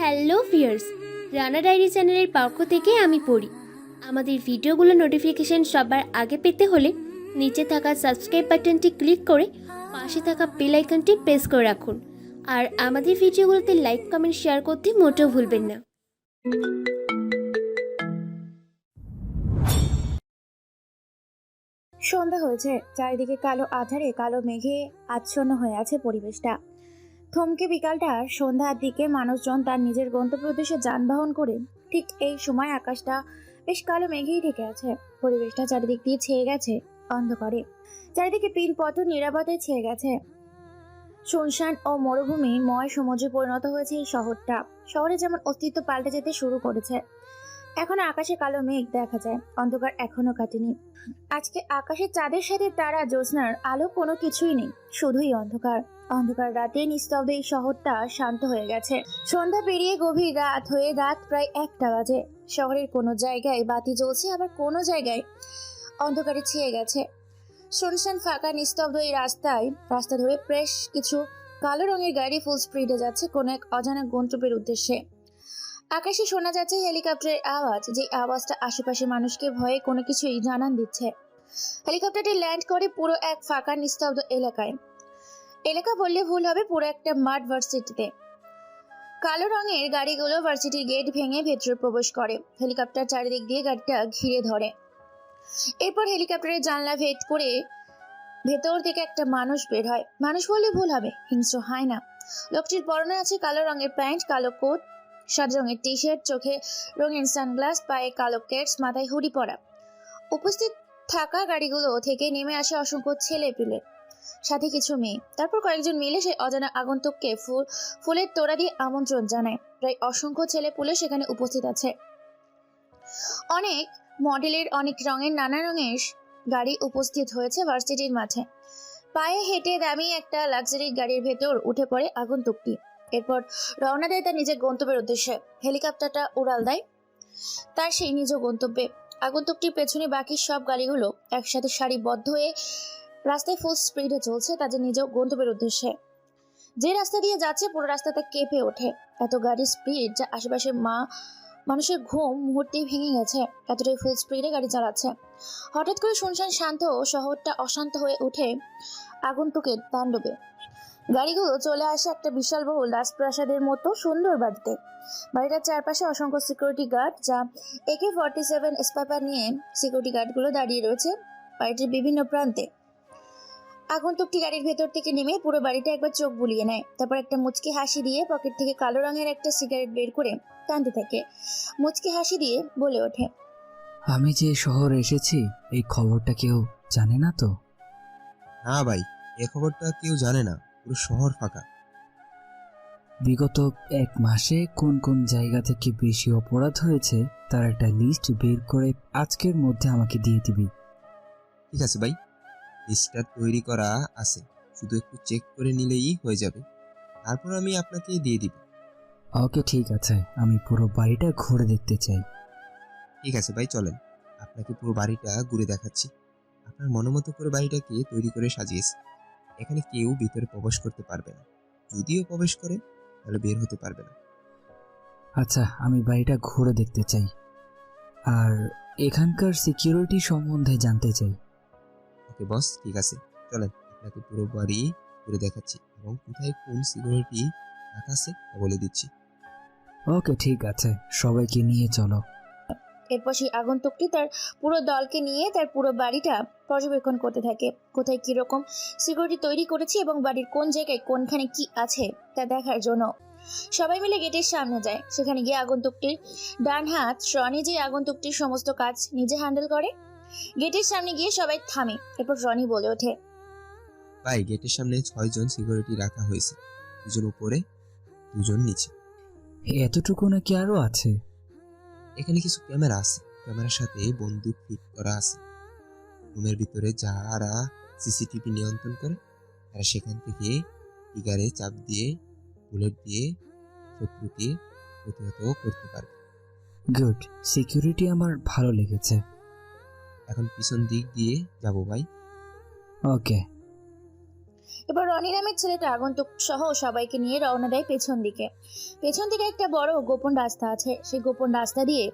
Hello viewers, Rana diary চ্যানেলের পক্ষ থেকে আমি পড়ি। আমাদের ভিডিওগুলো নোটিফিকেশন সবার আগে পেতে হলে নিচে থাকা সাবস্ক্রাইব বাটনটি ক্লিক করে পাশে থাকা বেল আইকনটি প্রেস করে রাখুন। আর আমাদের ভিডিওগুলোতে লাইক কমেন্ট শেয়ার করতে মোটেও ভুলবেন না। সন্ধ্যা হয়েছে, চারিদিকে কালো আঁধারে কালো মেঘে আচ্ছন্ন হয়ে আছে পরিবেশটা। থমকে বিকালটা সন্ধ্যার দিকে মানুষজন তার নিজের গন্তব্য উদ্দেশ্যে যানবাহন করে ঠিক এই সময় আকাশটা বেশ কালো মেঘেই ঢেকে আছে। পরিবেশটা চারিদিক দিয়ে ছেয়ে গেছে অন্ধকারে, চারিদিকে পিনপথ নিরাপদে ছেয়ে গেছে। শুনশান ও মরুভূমিময় সমুদ্রে পরিণত হয়েছে এই শহরটা। শহরে যেমন অস্তিত্ব পাল্টে যেতে শুরু করেছে। এখন আকাশে কালো মেঘ দেখা যায়, অন্ধকার এখনো কাটেনি। আজকে আকাশের চাঁদের সাথে তারা জ্যোৎস্নার আলো কোনো কিছুই নেই, শুধুই অন্ধকার। অন্ধকার রাতে নিস্তব্ধ এই শহরটা শান্ত হয়ে গেছে। সন্ধ্যা পেরিয়ে গভীর রাত হয়ে রাত প্রায় 1টা বাজে। শহরের কোনো জায়গায় বাতি জ্বলছে, আবার কোনো জায়গায় অন্ধকারে ছেয়ে গেছে। শুনশান ফাঁকা নিস্তব্ধ এই রাস্তা ধরে বেশ কিছু কালো রঙের গাড়ি ফুল স্পিডে যাচ্ছে কোনো এক অজানা গন্তব্যের উদ্দেশ্যে। আকাশে শোনা যাচ্ছে হেলিকপ্টারের আওয়াজ, যে আওয়াজটা আশেপাশে মানুষকে ভয়ে কোনো কিছুই জানান দিচ্ছে। হেলিকপ্টারটি ল্যান্ড করে পুরো এক ফাঁকা নিস্তব্ধ এলাকা বললে ভুল হবে, পুরো একটা মাঠ ভার্সিটিতে। কালো রঙের গাড়িগুলো ভার্সিটির গেট ভেঙে ভেতরে প্রবেশ করে। হেলিকপ্টার চারিদিক দিয়ে গাড়িটা ঘিরে ধরে। এরপর হেলিকপ্টারের জানলা ভেদ করে ভেতর থেকে একটা মানুষ বের হয়। মানুষ বললে ভুল হবে, হিংস্র হয় না। লোকটির পরনে আছে কালো রঙের প্যান্ট, কালো কোট, সাদা রঙের টি শার্ট, চোখে রঙিন সানগ্লাস, পায়ে কালো কেটস, মাথায় হুডি পরা। উপস্থিত থাকা গাড়িগুলো থেকে নেমে আসে অসংখ্য ছেলে পেলে, সাথে কিছু মেয়ে। তারপর কয়েকজন মিলে সেই অজানা আগন্তুককে ফুলের তোড়া দিয়ে আমন্ত্রণ জানায়। প্রায় অসংখ্য ছেলে পুলে সেখানে উপস্থিত আছে। অনেক মডেলের, অনেক রঙের, নানা রঙের গাড়ি উপস্থিত হয়েছে ভার্সিটির মাঠে। পায়ে হেঁটে দামি একটা লাক্সারি গাড়ির ভেতর উঠে পড়ে আগন্তুকটি। এরপর রওনা দেয় তার নিজের গন্তব্যের উদ্দেশ্যে। হেলিকপ্টারটা উড়াল দেয় তার সেই নিজ গন্তব্যে। আগন্তুকটির পেছনে বাকি সব গাড়িগুলো একসাথে সারিবদ্ধ হয়ে রাস্তায় ফুল স্পিডে চলছে তাদের নিজ গন্তব্যের উদ্দেশ্যে। যে রাস্তা দিয়ে যাচ্ছে পুরো রাস্তাটা কেঁপে ওঠে। এত গাড়ির স্পিড যা আশেপাশে মানুষের ঘুম মুহূর্তেই ভেঙে গেছে। এতটাই ফুল স্পিডে গাড়ি চালাচ্ছে। হঠাৎ করে শুনশান শান্ত শহরটা অশান্ত হয়ে ওঠে আগন্তুকের তাণ্ডবে। গাড়িগুলো চলে আসে একটা বিশাল বহুল রাজপ্রাসাদের মতো সুন্দর বাড়িতে। বাড়িটার চারপাশে অসংখ্য সিকিউরিটি গার্ড, যা AK-47 স্পাইপার নিয়ে সিকিউরিটি গার্ডগুলো দাঁড়িয়ে রয়েছে বাড়িটির বিভিন্ন প্রান্তে। আগন্তুকটি গাড়ির ভেতর থেকে নেমে পুরো বাড়িটা একবার চোখ বুলিয়ে নেয়। তারপর একটা মুচকি হাসি দিয়ে পকেট থেকে কালো রঙের একটা সিগারেট বের করে টানতে থাকে। মুচকি হাসি দিয়ে বলে ওঠে, আমি যে শহরে এসেছি এই খবরটা কেউ জানে না তো? না ভাই, এ খবরটা কেউ জানে না, পুরো শহর ফাঁকা। বিগত 1 মাসে কোন কোন জায়গা থেকে বেশি অপরাধ হয়েছে তার একটা লিস্ট বের করে আজকের মধ্যে আমাকে দিয়ে দিবি। ঠিক আছে ভাই, লিস্টটা তৈরি করা আছে, শুধু একটু চেক করে নিলেই হয়ে যাবে। তারপর আমি আপনাকে দিয়ে দিব। ওকে ঠিক আছে, আমি পুরো বাড়িটা ঘুরে দেখতে চাই। ঠিক আছে ভাই, চলেন আপনাকে পুরো বাড়িটা ঘুরে দেখাচ্ছি। আপনার মনোমতো করে বাড়িটাকে তৈরি করে সাজিয়েছি। এখানে কেউ ভিতরে প্রবেশ করতে পারবে না, যদিও প্রবেশ করে তাহলে বের হতে পারবে না। আচ্ছা, আমি বাড়িটা ঘুরে দেখতে চাই আর এখানকার সিকিউরিটি সম্বন্ধে জানতে চাই। ওকে বস, ঠিক আছে, চলেন আপনাকে পুরো বাড়ি ঘুরে দেখাচ্ছি এবং কোথায় কোন সিকিউরিটি রাখা আছে তা বলে দিচ্ছি। ওকে ঠিক আছে, সবাইকে নিয়ে চলো। এরপর সেই আগন্তুকটি তার পুরো দলকে নিয়ে তার পুরো বাড়িটা পর্যবেক্ষণ করতে থাকে। কোথায় কিরকম সিকিউরিটি তৈরি করেছে এবং বাড়ির কোন জায়গায় কোনখানে কি আছে তা দেখার জন্য সবাই মিলে গেটের সামনে যায়। সেখানে গিয়ে আগন্তুকটির ডান হাত রনি, যে আগন্তুকটির সমস্ত কাজ নিজে হ্যান্ডেল করে। গেটের সামনে গিয়ে সবাই থামে। এরপর রনি বলে ওঠে, ভাই, গেটের সামনে 6জন সিকিউরিটি রাখা হয়েছে, 2জন উপরে 2জন নিচে। এতটুকু নাকি আরো আছে? এখানে কিছু ক্যামেরা আছে, ক্যামেরার সাথে বন্দুক ফিট করা আছে। রুমের ভিতরে যারা সিসিটিভি নিয়ন্ত্রণ করে তারা সেখান থেকে ট্রিগারে চাপ দিয়ে বুলেট দিয়ে শত্রুকে প্রতিহত করতে পারবে। গুড, সিকিউরিটি আমার ভালো লেগেছে। এখন পিছন দিক দিয়ে যাব ভাই। ওকে। এবার রনি নামের ছেলেটা আগন্তুক সহ সবাইকে নিয়ে রওনা দেয় পেছন দিকে। পেছন দিকে একটা বড় গোপন রাস্তা আছে, সেই গোপন রাস্তা দিয়ে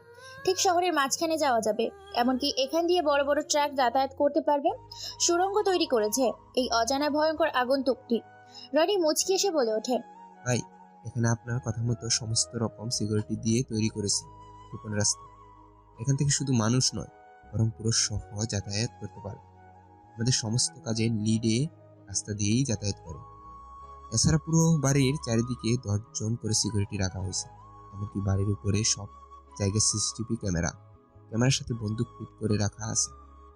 ঠিক শহরের মাঝখানে যাওয়া যাবে। এমনকি এখান দিয়ে বড় বড় ট্রাক যাতায়াত করতে পারবে। সুড়ঙ্গ তৈরি করেছে এই অজানা ভয়ঙ্কর আগন্তুকটি। রনি মুচকি এসে বলে ওঠে, ভাই, এখানে আপনার কথা মতো সমস্ত রকম সিকিউরিটি দিয়ে তৈরি করেছি গোপন রাস্তা। এখান থেকে শুধু মানুষ নয়, বরং পুরো শহর যাতায়াত করতে পারবে। আমাদের সমস্ত কাজে লিডে রাস্তা দিয়েই যাতায়াত করে। এছাড়া পুরো বাড়ির চারিদিকে 10 জন করে সিকিউরিটি রাখা হয়েছে। এমনকি বাড়ির উপরে সব জায়গায় সিসিটিভি ক্যামেরার সাথে বন্দুক ফিট করে রাখা আছে।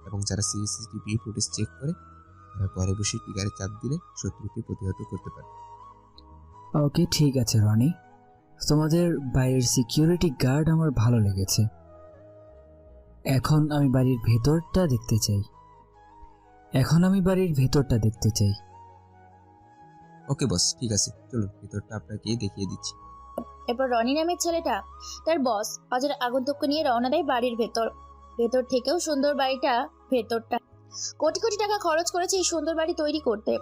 এবং যারা সিসিটিভি ফুটেজ চেক করে, তারা ঘরে বসে ট্রিগারে চাপ দিলে শত্রুকে প্রতিহত করতে পারে। ওকে, ঠিক আছে রনি, তোমাদের বাইরের সিকিউরিটি গার্ড আমার ভালো লেগেছে। এখন আমি বাড়ির ভেতরটা দেখতে চাই। ওকে বস, ঠিক আছে, চলুন ভিতরটা আপনাকে দেখিয়ে দিচ্ছি। এরপর রনি নামের ছেলেটা তার বস অজানা আগন্তুককে নিয়ে রওনা দেয় বাড়ির ভেতর থেকেও সুন্দর ভেতরটা কোটি কোটি টাকা খরচ করেছে এই সুন্দর বাড়ি তৈরি করতে।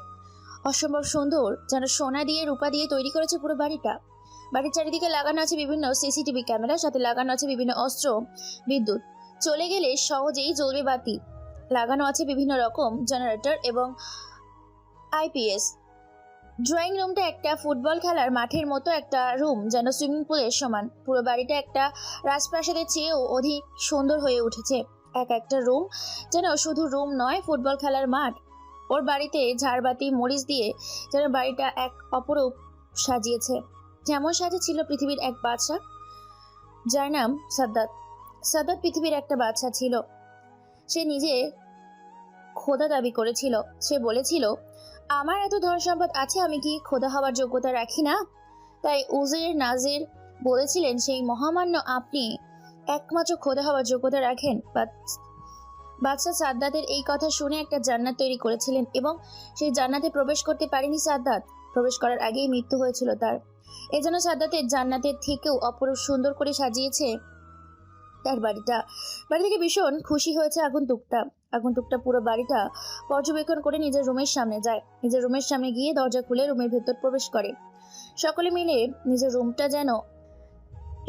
অসম্ভব সুন্দর, যেন সোনা দিয়ে রূপা দিয়ে তৈরি করেছে পুরো বাড়িটা। বাড়ির চারিদিকে লাগানো আছে বিভিন্ন সিসিটিভি ক্যামেরা, সাথে লাগানো আছে বিভিন্ন অস্ত্র, বিদ্যুৎ চলে গেলে সহজেই জ্বলবে বাতি। লাগানো আছে বিভিন্ন রকম জেনারেটর এবং আইপিএস। ড্রয়িং রুমটা একটা ফুটবল খেলার মাঠের মতো একটা রুম, যেন সুইমিং পুলের সমান। পুরো বাড়িটা একটা রাজপ্রাসাদের চেয়েও অধিক সুন্দর হয়ে উঠেছে। একটা রুম যেন শুধু রুম নয়, ফুটবল খেলার মাঠ। ওর বাড়িতে ঝাড়বাতি মরিচ দিয়ে যেন বাড়িটা এক অপরূপ সাজিয়েছে। যেমন সাজিয়েছিল পৃথিবীর এক বাদশা, যার নাম সাদ্দাত পৃথিবীর একটা বাদশা ছিল। সে নিজে খোদা দাবি করেছিল। সে বলেছিল, আমার এত ধন সম্পদ আছে, আমি কি খোদা হওয়ার যোগ্যতা রাখি না? তাই উজির নাজির বলেছিলেন, সেই মহামান্য আপনি একমাত্র খোদা হওয়ার যোগ্যতা রাখেন। বাদশা সাদ্দাতের এই কথা শুনে একটা জান্নাত তৈরি করেছিলেন, এবং সেই জান্নাতে প্রবেশ করতে পারেনি সাদ্দাত। প্রবেশ করার আগেই মৃত্যু হয়েছিল তার। এজন্য সাদ্দাতের জান্নাতের থেকেও অপরূপ সুন্দর করে সাজিয়েছে তার বাড়িটা। বাড়ি থেকে ভীষণ খুশি হয়েছে আগন্তুকটা পুরো বাড়িটা পর্যবেক্ষণ করে নিজের রুমের সামনে যায়। নিজের রুমের সামনে গিয়ে দরজা খুলে রুমের ভেতর প্রবেশ করে। সকলে মিলে নিজের রুমটা যেন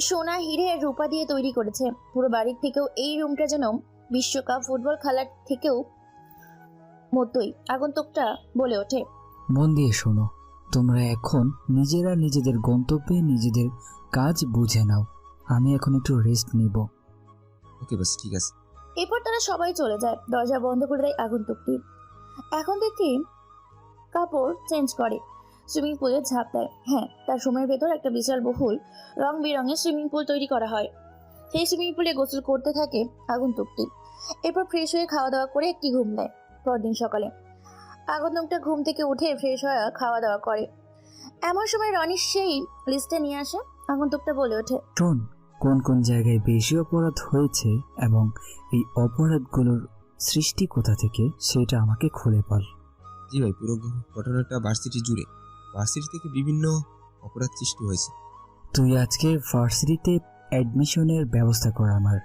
সোনা হিরে আর রূপা দিয়ে তৈরি করেছে। পুরো বাড়ির থেকেও এই রুমটা যেন বিশ্বকাপ ফুটবল খেলার থেকেও মতোই। আগন্তুকটা বলে ওঠে, মন দিয়ে শোনো, তোমরা এখন নিজেরা নিজেদের গন্তব্যে নিজেদের কাজ বুঝে নাও। আমি এখন একটু রেস্ট নিব। ওকে বস, ঠিক আছে। এরপর তারা সবাই চলে যায়। দরজা বন্ধ করে দেয় আগন্তুকটি। এখন দেখি কাপড় চেঞ্জ করে, সুইমিং পুলে ঝাঁপ দেয়। হ্যাঁ, তার রুমের ভেতর একটা বিশাল বহুল রং বেরঙের সুইমিং পুল তৈরি করা হয়। সেই সুইমিং পুলে গোসল করতে থাকে আগন্তুকটি। এরপর ফ্রেশ হয়ে খাওয়া দাওয়া করে একটি ঘুম দেয়। পরদিন সকালে আগন্তুকটা ঘুম থেকে উঠে ফ্রেশ হয়ে খাওয়া দাওয়া করে। এমন সময় রনি সেই লিস্টে নিয়ে আসে। আগন্তুকটা বলে ওঠে, শোন, কোন কোন জায়গায় বেশি অপরাধ হয়েছে এবং এই অপরাধগুলোর সৃষ্টি কোথা থেকে সেটা আমাকে খুলে বল। জি ভাই, পুরো ঘটনাটা ভার্সিটি থেকে বিভিন্ন অপরাধ সৃষ্টি হয়েছে। তুই আজকে ভার্সিটিতে অ্যাডমিশনের ব্যবস্থা কর আমার।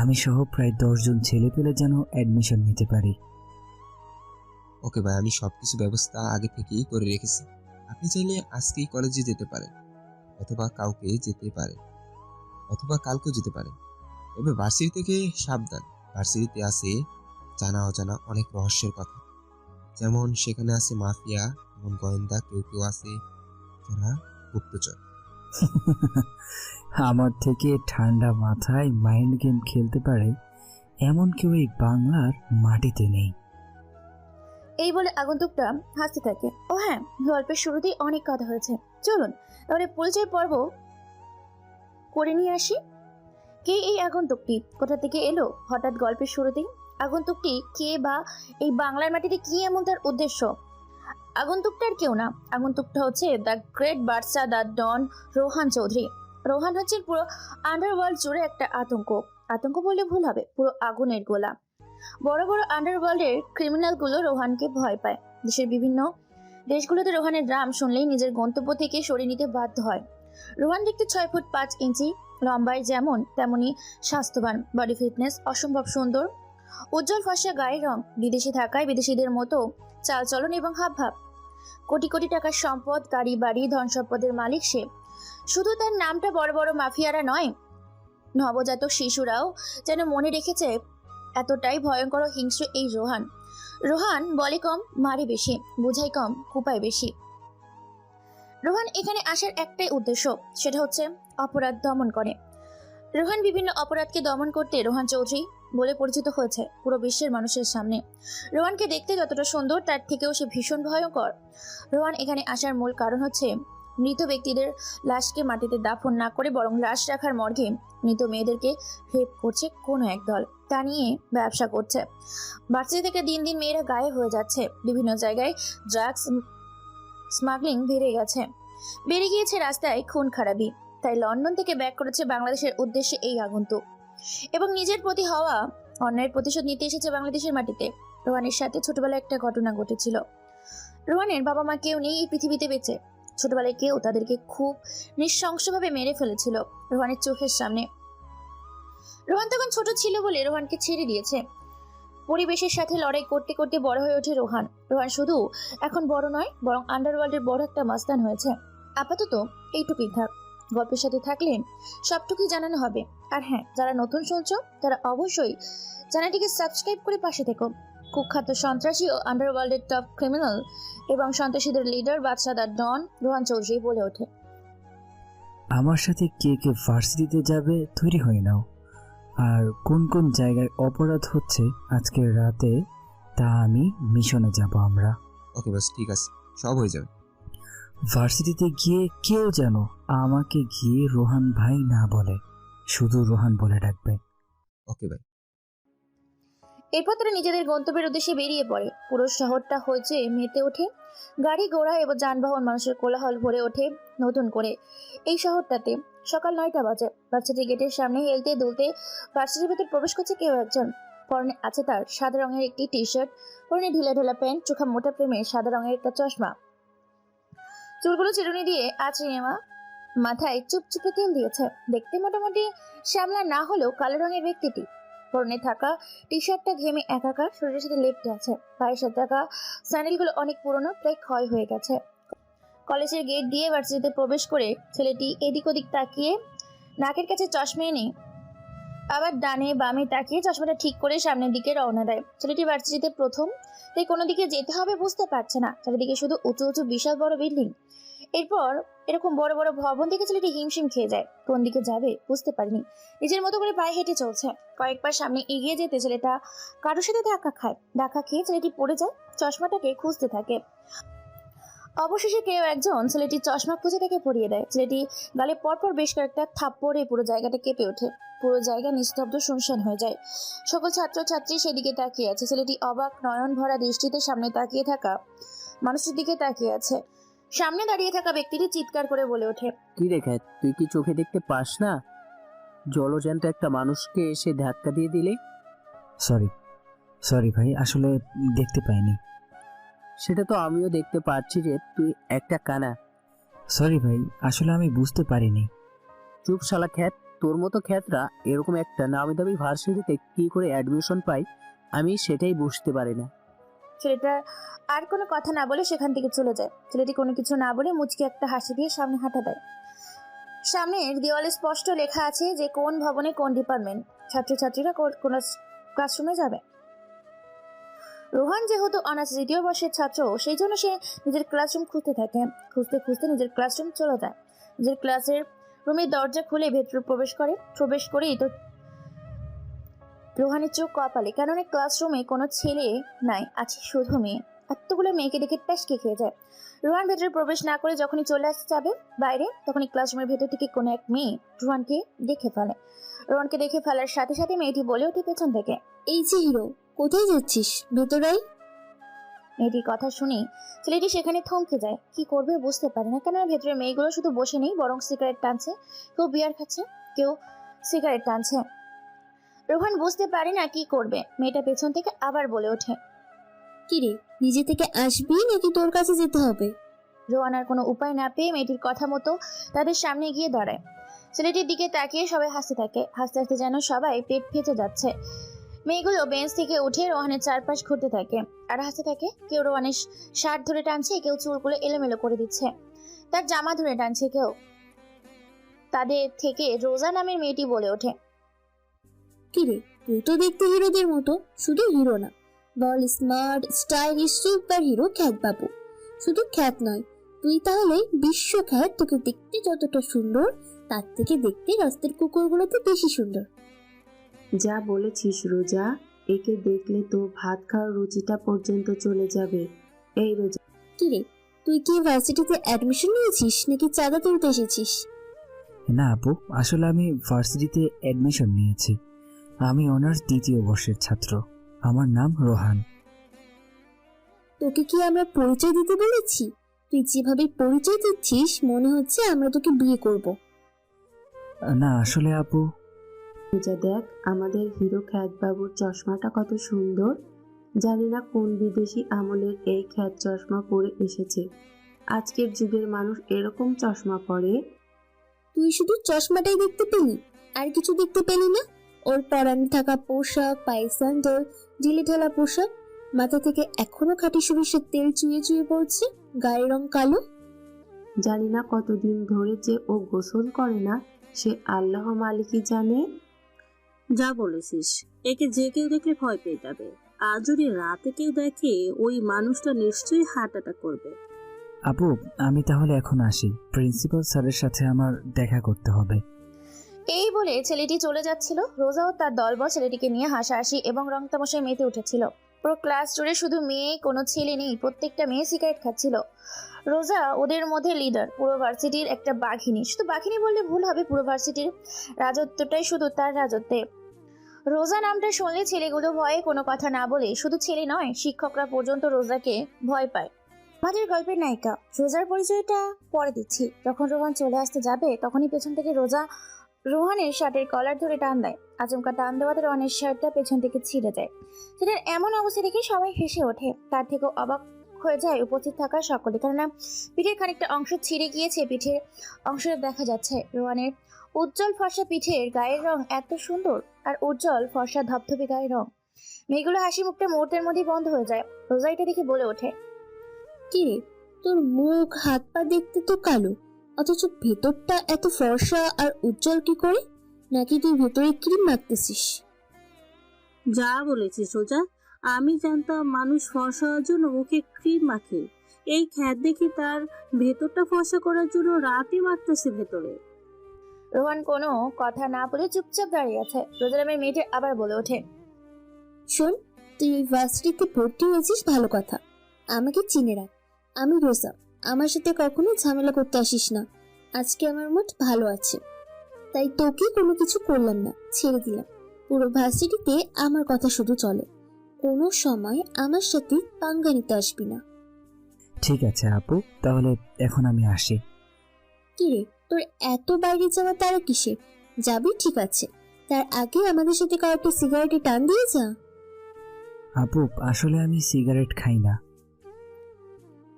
আমি সহ প্রায় 10 জন ছেলে পেলে যেন অ্যাডমিশন নিতে পারি। ওকে ভাই, আমি সবকিছু ব্যবস্থা আগে থেকেই করে রেখেছি। আপনি চাইলে আজকেই কলেজে যেতে পারেন, অথবা কালকেও যেতে পারেন। তবে ভার্সিটি থেকে সাবধান। ভার্সিটিতে আছে জানা অজানা অনেক রহস্যের কথা। যেমন সেখানে আছে মাফিয়া, এমন গোয়েন্দা, কেউ আছে যারা গুপ্তচর। আমার থেকে ঠান্ডা মাথায় মাইন্ড গেম খেলতে পারে এমন কেউ এই বাংলার মাটিতে নেই। এই বলে আগন্তুকটা হাসতে থাকে। ও হ্যাঁ, গল্পের শুরুতেই অনেক কথা হয়েছে, চলুন তাহলে পরিচয় পর্ব করে নিয়ে আসি। কে এই আগন্তুকটি, কোথা থেকে এলো হঠাৎ গল্পের শুরুতেই? আগন্তুকটি কে, বা এই বাংলার মাটিতে কি এমন তার উদ্দেশ্য? আগন্তুকটার কেউ না, আগন্তুকটা হচ্ছে দ্য গ্রেট বাদশা, দ্য ডন রোহান চৌধুরী। রোহান হচ্ছে পুরো আন্ডারওয়ার্ল্ড জুড়ে একটা আতঙ্ক বললে ভুল হবে, পুরো আগুনের গোলা। বড় বড় আন্ডারওয়ার্ল্ডের ক্রিমিনালগুলো রোহানকে ভয় পায়। দেশের বিভিন্ন দেশগুলোতে রোহানের নাম শুনলেই নিজের গন্তব্য থেকে সরিয়ে নিতে বাধ্য হয়। রোহান দেখতে 6 ফুট 5 ইঞ্চি লম্বায়, যেমন তেমনি স্বাস্থ্যবান, বডি ফিটনেস অসম্ভব সুন্দর, উজ্জ্বল ফর্সা গায়ের রং, বিদেশে থাকায় বিদেশিদের মতো চালচলন এবং হাবভাব। কোটি কোটি টাকার সম্পদ, গাড়ি বাড়ি, ধন সম্পদের মালিক সে। শুধু তার নামটা বড় বড় মাফিয়ারা নয়, নবজাতক শিশুরাও যেন মনে রেখেছে। এতটাই ভয়ঙ্কর ও হিংস্র এই রোহান। রোহান বলে কম, মারে বেশি, বোঝাই কম, কুপায় বেশি। রোহান এখানে আসার একটাই উদ্দেশ্য, সেটা হচ্ছে অপরাধ দমন করে। রোহান বিভিন্ন অপরাধকে দমন করতে রোহান চৌধুরী বলে পরিচিত হয়েছে পুরো বিশ্বের মানুষের সামনে। রোহানকে দেখতে যতটা সুন্দর, তার থেকেও সে ভীষণ ভয়ঙ্কর। রোহান এখানে আসার মূল কারণ হচ্ছে মৃত ব্যক্তিদের লাশকে মাটিতে দাফন না করে বরং লাশ রাখার মর্গে মৃত মেয়েদেরকে রেপ করছে কোনো এক দল, তা নিয়ে ব্যবসা করছে। ভার্সিটি থেকে দিন দিন মেয়েরা গায়েব হয়ে যাচ্ছে। বিভিন্ন জায়গায় ড্রাগস স্মাগলিং বেড়ে গিয়েছে রাস্তায় খুন খারাপি। তাই লন্ডন থেকে ব্যাক করেছে বাংলাদেশের উদ্দেশ্যে এই আগন্তুক এবং নিজের প্রতি হওয়া অন্যায়ের প্রতিশোধ নিতে এসেছে বাংলাদেশের মাটিতে। রোহানের সাথে ছোটবেলায় একটা ঘটনা ঘটেছিল। রোহানের বাবা মা কেউ নেই এই পৃথিবীতে বেঁচে। ছোটবেলায় কেউ তাদেরকে খুব নৃশংসভাবে মেরে ফেলেছিল রোহানের চোখের সামনে। রোহান তখন ছোট ছিল বলে রোহানকে ছেড়ে দিয়েছে। পরিবেশের সাথে লড়াই করতে করতে বড় হয়ে ওঠে রোহান। রোহান শুধু এখন বড় নয়, বরং আন্ডারওয়ার্ল্ডের বড় একটা মাস্তান হয়েছে। আপাতত এইটুকুই থাক। গল্পের সাথে থাকলে সবটুকুই জানানো হবে। আর হ্যাঁ, যারা নতুন শুনছো তারা অবশ্যই চ্যানেলটিকে সাবস্ক্রাইব করে পাশে থেকো। কুখ্যাত সন্ত্রাসী ও আন্ডারওয়ার্ল্ডের টপ ক্রিমিনাল এবং সন্ত্রাসীদের লিডার বাদশাদার ডন রোহান চৌধুরী বলে ওঠে। আমার সাথে কে কে ভার্সিটিতে যাবে তৈরি হয়ে নাও। আর কোন কোন জায়গায় অপরাধ হচ্ছে আজকের রাতে তা আমি মিশনে যাব আমরা। ওকে বস, ঠিক আছে, সব হয়ে যাবে। ভার্সিটিতে গিয়ে কেউ যেন আমাকে গিয়ে রোহান ভাই না বলে, শুধু রোহান বলে ডাকবে। ওকে ভাই। এরপর তারা নিজেদের গন্তব্যের উদ্দেশ্যে বেরিয়ে পড়ে। পুরো শহরটা হয়েছে মেতে ওঠে। গাড়ি ঘোড়া এবং যানবাহন, মানুষের কোলাহল ভরে ওঠে নতুন করে এই শহরটাতে। সকাল 9টা বাজে। ভার্সিটি গেটের সামনে হেলতে দুলতে ভার্সিটির ভেতর প্রবেশ করছে কেউ একজন। পরনে আছে তার সাদা রঙের একটি টি শার্ট, পরনে ঢিলা ঢোলা প্যান্ট, চোখা মোটা প্রেমে সাদা রঙের একটা চশমা, চুলগুলো চিরুনি দিয়ে আঁচড়ে নেওয়া, মাথায় চুপচুপে তেল দিয়েছে। দেখতে মোটামুটি শ্যামলা না হলেও কালো রঙের ব্যক্তিটি। পরনে থাকা টি শার্টটা ঘেমে একাকার, শরীরের সাথে লেপ্টে আছে। পায়ের সাথে থাকা স্যান্ডেলগুলো অনেক পুরনো, প্রায় ক্ষয় হয়ে গেছে। কলেজের গেট দিয়ে ভার্সিটিতে প্রবেশ করে ছেলেটি এদিক ওদিক তাকিয়ে নাকের কাছে চশমা এনে আবার ডানে বামে তাকিয়ে চশমাটা ঠিক করে সামনের দিকে রওনা দেয়। ছেলেটি ভার্সিটিতে প্রথম, তাই কোনো দিকে যেতে হবে বুঝতে পারছে না। চারিদিকে শুধু উঁচু উঁচু বিশাল বড় বিল্ডিং। এরপর এরকম বড় বড় ভবন থেকে ছেলেটি হিমশিম খেয়ে যায়। কোন দিকে যাবে বুঝতে পারেনি। নিজের মতো করে পায়ে হেঁটে চলছে। কয়েক পা সামনে এগিয়ে যেতে ছেলেটা কারোর সাথে ধাক্কা খেয়ে ছেলেটি পড়ে যায়। চশমাটাকে খুঁজতে থাকে। অবশেষে কেউ একজন ছেলেটির চশমা খুঁজে তাকে পরিয়ে দেয়। ছেলেটি গালে পরপর বেশ কয়েকটা থাপ্পড়ে পুরো জায়গাটা কেঁপে ওঠে। পুরো জায়গা নিস্তব্ধ শুনশান হয়ে যায়। সকল ছাত্রছাত্রী সেদিকে তাকিয়ে আছে। ছেলেটি অবাক নয়ন ভরা দৃষ্টিতে সামনে তাকিয়ে থাকা মানুষের দিকে তাকিয়ে আছে। সামনে দাঁড়িয়ে থাকা ব্যক্তিটি চিৎকার করে বলে ওঠে, কি রে খ্যাত, তুই কি চোখে দেখতে পাস না? জলজ্যান্ত একটা মানুষকে এসে ধাক্কা দিয়ে দিলে। সরি ভাই, আসলে দেখতে পাইনি। সেটা তো আমিও দেখতে পাচ্ছি যে তুই একটা কানা। সরি ভাই, আসলে আমি বুঝতে পারিনি। চুপ শালা খ্যাত, তোর মতো খ্যাতরা এরকম একটা নামি দামি ভার্সিটিতে কি করে অ্যাডমিশন পায় আমি সেটাই বুঝতে পারি না। ছেলেটা আর কোনো কথা না বলে সেখান থেকে চলে যায়। ছেলেটি কোনো কিছু না বলে মুচকি একটা হাসি দিয়ে সামনে হাঁটা দেয়। সামনের দেওয়ালে স্পষ্ট লেখা আছে যে কোন ভবনে কোন ডিপার্টমেন্ট, ছাত্রছাত্রীরা কোন ক্লাসরুমে যাবে। রোহান যেহেতু অনার্স 2য় বর্ষের ছাত্র, সেই জন্য সে নিজের ক্লাসরুম খুঁজতে থাকে। খুঁজতে খুঁজতে নিজের ক্লাসরুম চলে যায়। নিজের ক্লাসের রুমের দরজা খুলে ভেতরে প্রবেশ করেই তো রোহানের চোখ কপালে, কারণ ক্লাসরুমে কোনো ছেলে নাই, আছে শুধু মেয়ে। এতগুলো মেয়েকে দেখে ট্যাসকে খেয়ে যায়। রোহান ভেতরে প্রবেশ না করে যখনই চলে আসতে যাবে বাইরে, তখনই ক্লাসরুমের ভেতর থেকে কোনো এক মেয়ে রোহানকে দেখে ফেলে। রোহানকে দেখে ফেলার সাথে সাথে মেয়েটি বলে ওঠে পেছন থেকে, এই যে হিরো, কোথায় যাচ্ছিস? ভেতরাই। মেয়েটির কথা শুনে ছেলেটি সেখানে থমকে যায়। কি করবে বুঝতে পারে না, কেননা ভেতরে মেয়েগুলো শুধু বসে নেই, বরং সিগারেট টানছে। কেউ বিয়ার খাচ্ছে, কেউ সিগারেট টানছে। রোহান বুঝতে পারে না কি করবে। মেয়েটা পেছন থেকে আবার বলে ওঠে, কিরে, নিজে থেকে আসবি নাকি তোর কাছে যেতে হবে? রোহান আর কোনো উপায় না পেয়ে মেয়েটির কথা মতো তাদের সামনে গিয়ে দাঁড়ায়। ছেলেটির দিকে তাকিয়ে সবাই হাসতে থাকে। হাসতে হাসতে যেন সবাই পেট ফেটে যাচ্ছে। মেয়েগুলো বেঞ্চ থেকে উঠে রোহানের চারপাশ ঘুরতে থাকে আর হাসতে থাকে। কেউ রোহানের শার্ট ধরে টানছে, কেউ চুলগুলো এলোমেলো করে দিচ্ছে, তার জামা ধরে টানছে কেউ। তাদের থেকে রোজা নামের মেয়েটি বলে ওঠে, কিরে, তুই তো দেখতে হিরোদের মতো। শুধু হিরো না, বল স্মার্ট স্টাইলিশ সুপার হিরো খ্যাত বাবু। শুধু খ্যাত নয়, তুই তাহলে বিশ্বখ্যাত। তোকে দেখতে যতটা সুন্দর, তার থেকে দেখতে রাস্তার কুকুরগুলোতে বেশি সুন্দর। যা বলেছিস রোজা, একে দেখলে তো ভাত খাওয়ার রুচিটা পর্যন্ত চলে যাবে। এই রোজা, কিরে, তুই কি ভার্সিটিতে অ্যাডমিশন নিয়েছিস নাকি চাঁদা তুলতে এসেছিস? না আপু, আসলে আমি ভার্সিটিতে অ্যাডমিশন নিয়েছি। আমি অনার্স 2য় বর্ষের ছাত্র। আমার নাম রোহান। তোকে কি আমরা পরিচয় দিতে বলেছি? তুই যেভাবে পরিচয় দিচ্ছিস মনে হচ্ছে আমরা তোকে বিয়ে করব। না আসলে আপু, রোজা দেখ, আমাদের হিরো খ্যাত বাবুর চশমাটা কত সুন্দর। জানি না কোন বিদেশি আমলের এই খ্যাত চশমা পরে এসেছে। আজকের যুগের মানুষ এরকম চশমা পরে? তুই শুধু চশমাটাই দেখতে পেলি, আর কিছু দেখতে পেলি না? ওর পরানে থাকা পোশাক, পায়ে স্যান্ডেল, ঢিলে ঢালা পোশাক, মাথা থেকে এখনো খাঁটি সরিষার তেল চুয়ে চুয়ে পড়ছে, গায়ের রং কালো। জানি না কতদিন ধরে যে ও গোসল করে না, সে আল্লাহ মালিকই জানে। যা বলেছিস, একে যে কেউ দেখলে ভয় পেয়ে যাবে। আর যদি রাতে কেউ দেখে, ওই মানুষটা নিশ্চয়ই হার্ট অ্যাটাক করবে। আপু আমি তাহলে এখন আসি। প্রিন্সিপাল স্যারের সাথে আমার দেখা করতে হবে। এই বলে ছেলেটি চলে যাচ্ছিল। রোজাও তার দলবল ছেলেটিকে নিয়ে হাসাহাসি এবং রং তামাশায় মেতে উঠেছিল। পুরো ক্লাস জুড়ে শুধু মেয়ে, কোনো ছেলে নেই। প্রত্যেকটা মেয়ে সিগারেট খাচ্ছিল। রোজা ওদের মধ্যে লিডার, পুরো ভার্সিটির একটা বাঘিনী। শুধু বাঘিনী বললে ভুল হবে, পুরো ভার্সিটির রাজত্বটাই শুধু তার রাজত্বে। রোজা নামটা শুনলে ছেলেগুলো ভয়ে কোনো কথা না বলে, শুধু ছেলে নয়, শিক্ষকরা পর্যন্ত রোজাকে ভয় পায়। আমাদের গল্পের নায়িকা রোজার পরিচয়টা পরে দিচ্ছি। যখন রোহান চলে আসতে যাবে, তখনই পেছন থেকে রোজা রোহানের শার্টের কলার ধরে টান দেয়। আচমকা টান দেওয়াতে রোহানের শার্টটা পেছন থেকে ছিঁড়ে যায়। সেটার এমন অবস্থা দেখে সবাই হেসে ওঠে। তার থেকেও অবাক হয়ে যায় উপস্থিত থাকা সকলে, কেননা পিঠের খানিকটা অংশ ছিঁড়ে গিয়েছে, পিঠের অংশটা দেখা যাচ্ছে। রোহানের উজ্জ্বল ফর্সা পিঠের গায়ের রং এত সুন্দর, আর উজ্জ্বল ফর্সা ধপধপে গায়ের রং। মেয়েগুলো হাসি মুখটা মুহূর্তের মধ্যেই বন্ধ হয়ে যায়। রোজা এটা দেখে বলে ওঠে, কিরে, তোর মুখ হাত পা দেখতে তো কালো, অথচ ভেতরটা এত ফর্সা আর উজ্জ্বল কি করে? নাকি তুই ভেতরে ক্রিম মাখতেছিস? যা বলেছিস রোজা, আমি জানতাম মানুষ ফর্সা হওয়ার জন্য মুখে ক্রিম মাখে। এই খ্যাত দেখি তার ভেতরটা ফর্সা করার জন্য রাতে মাখতেছে ভেতরে। রোহান কোনো কথা না বলে চুপচাপ দাঁড়িয়ে আছে। রোজা নামের মেয়েটি আবার বলে ওঠে, শোন, তুই ওই ভার্সিটিতে ভর্তি হয়েছিস ভালো কথা, আমাকে চিনে রাখ। আমি রোজা, আমার সাথে কখনো ঝামেলা করতে আসিস না। আজকে আমার মুড ভালো আছে, তাই তোকে কোনো কিছু করলাম না, ছেড়ে দিলাম। পুরো ভার্সিটিতে আমার কথা শুধু চলে, কোনো সময় আমার সাথে পাঙ্গা নিতে আসবি না। ঠিক আছে আপু, তাহলে এখন আমি আসি। কিরে, তোর এত বাইরে যাওয়া তারা কিসের? যাবি ঠিক আছে, তার আগে আমাদের সাথে কয়েকটা সিগারেটে টান দিয়ে যা। আপু আসলে আমি সিগারেট খাই না।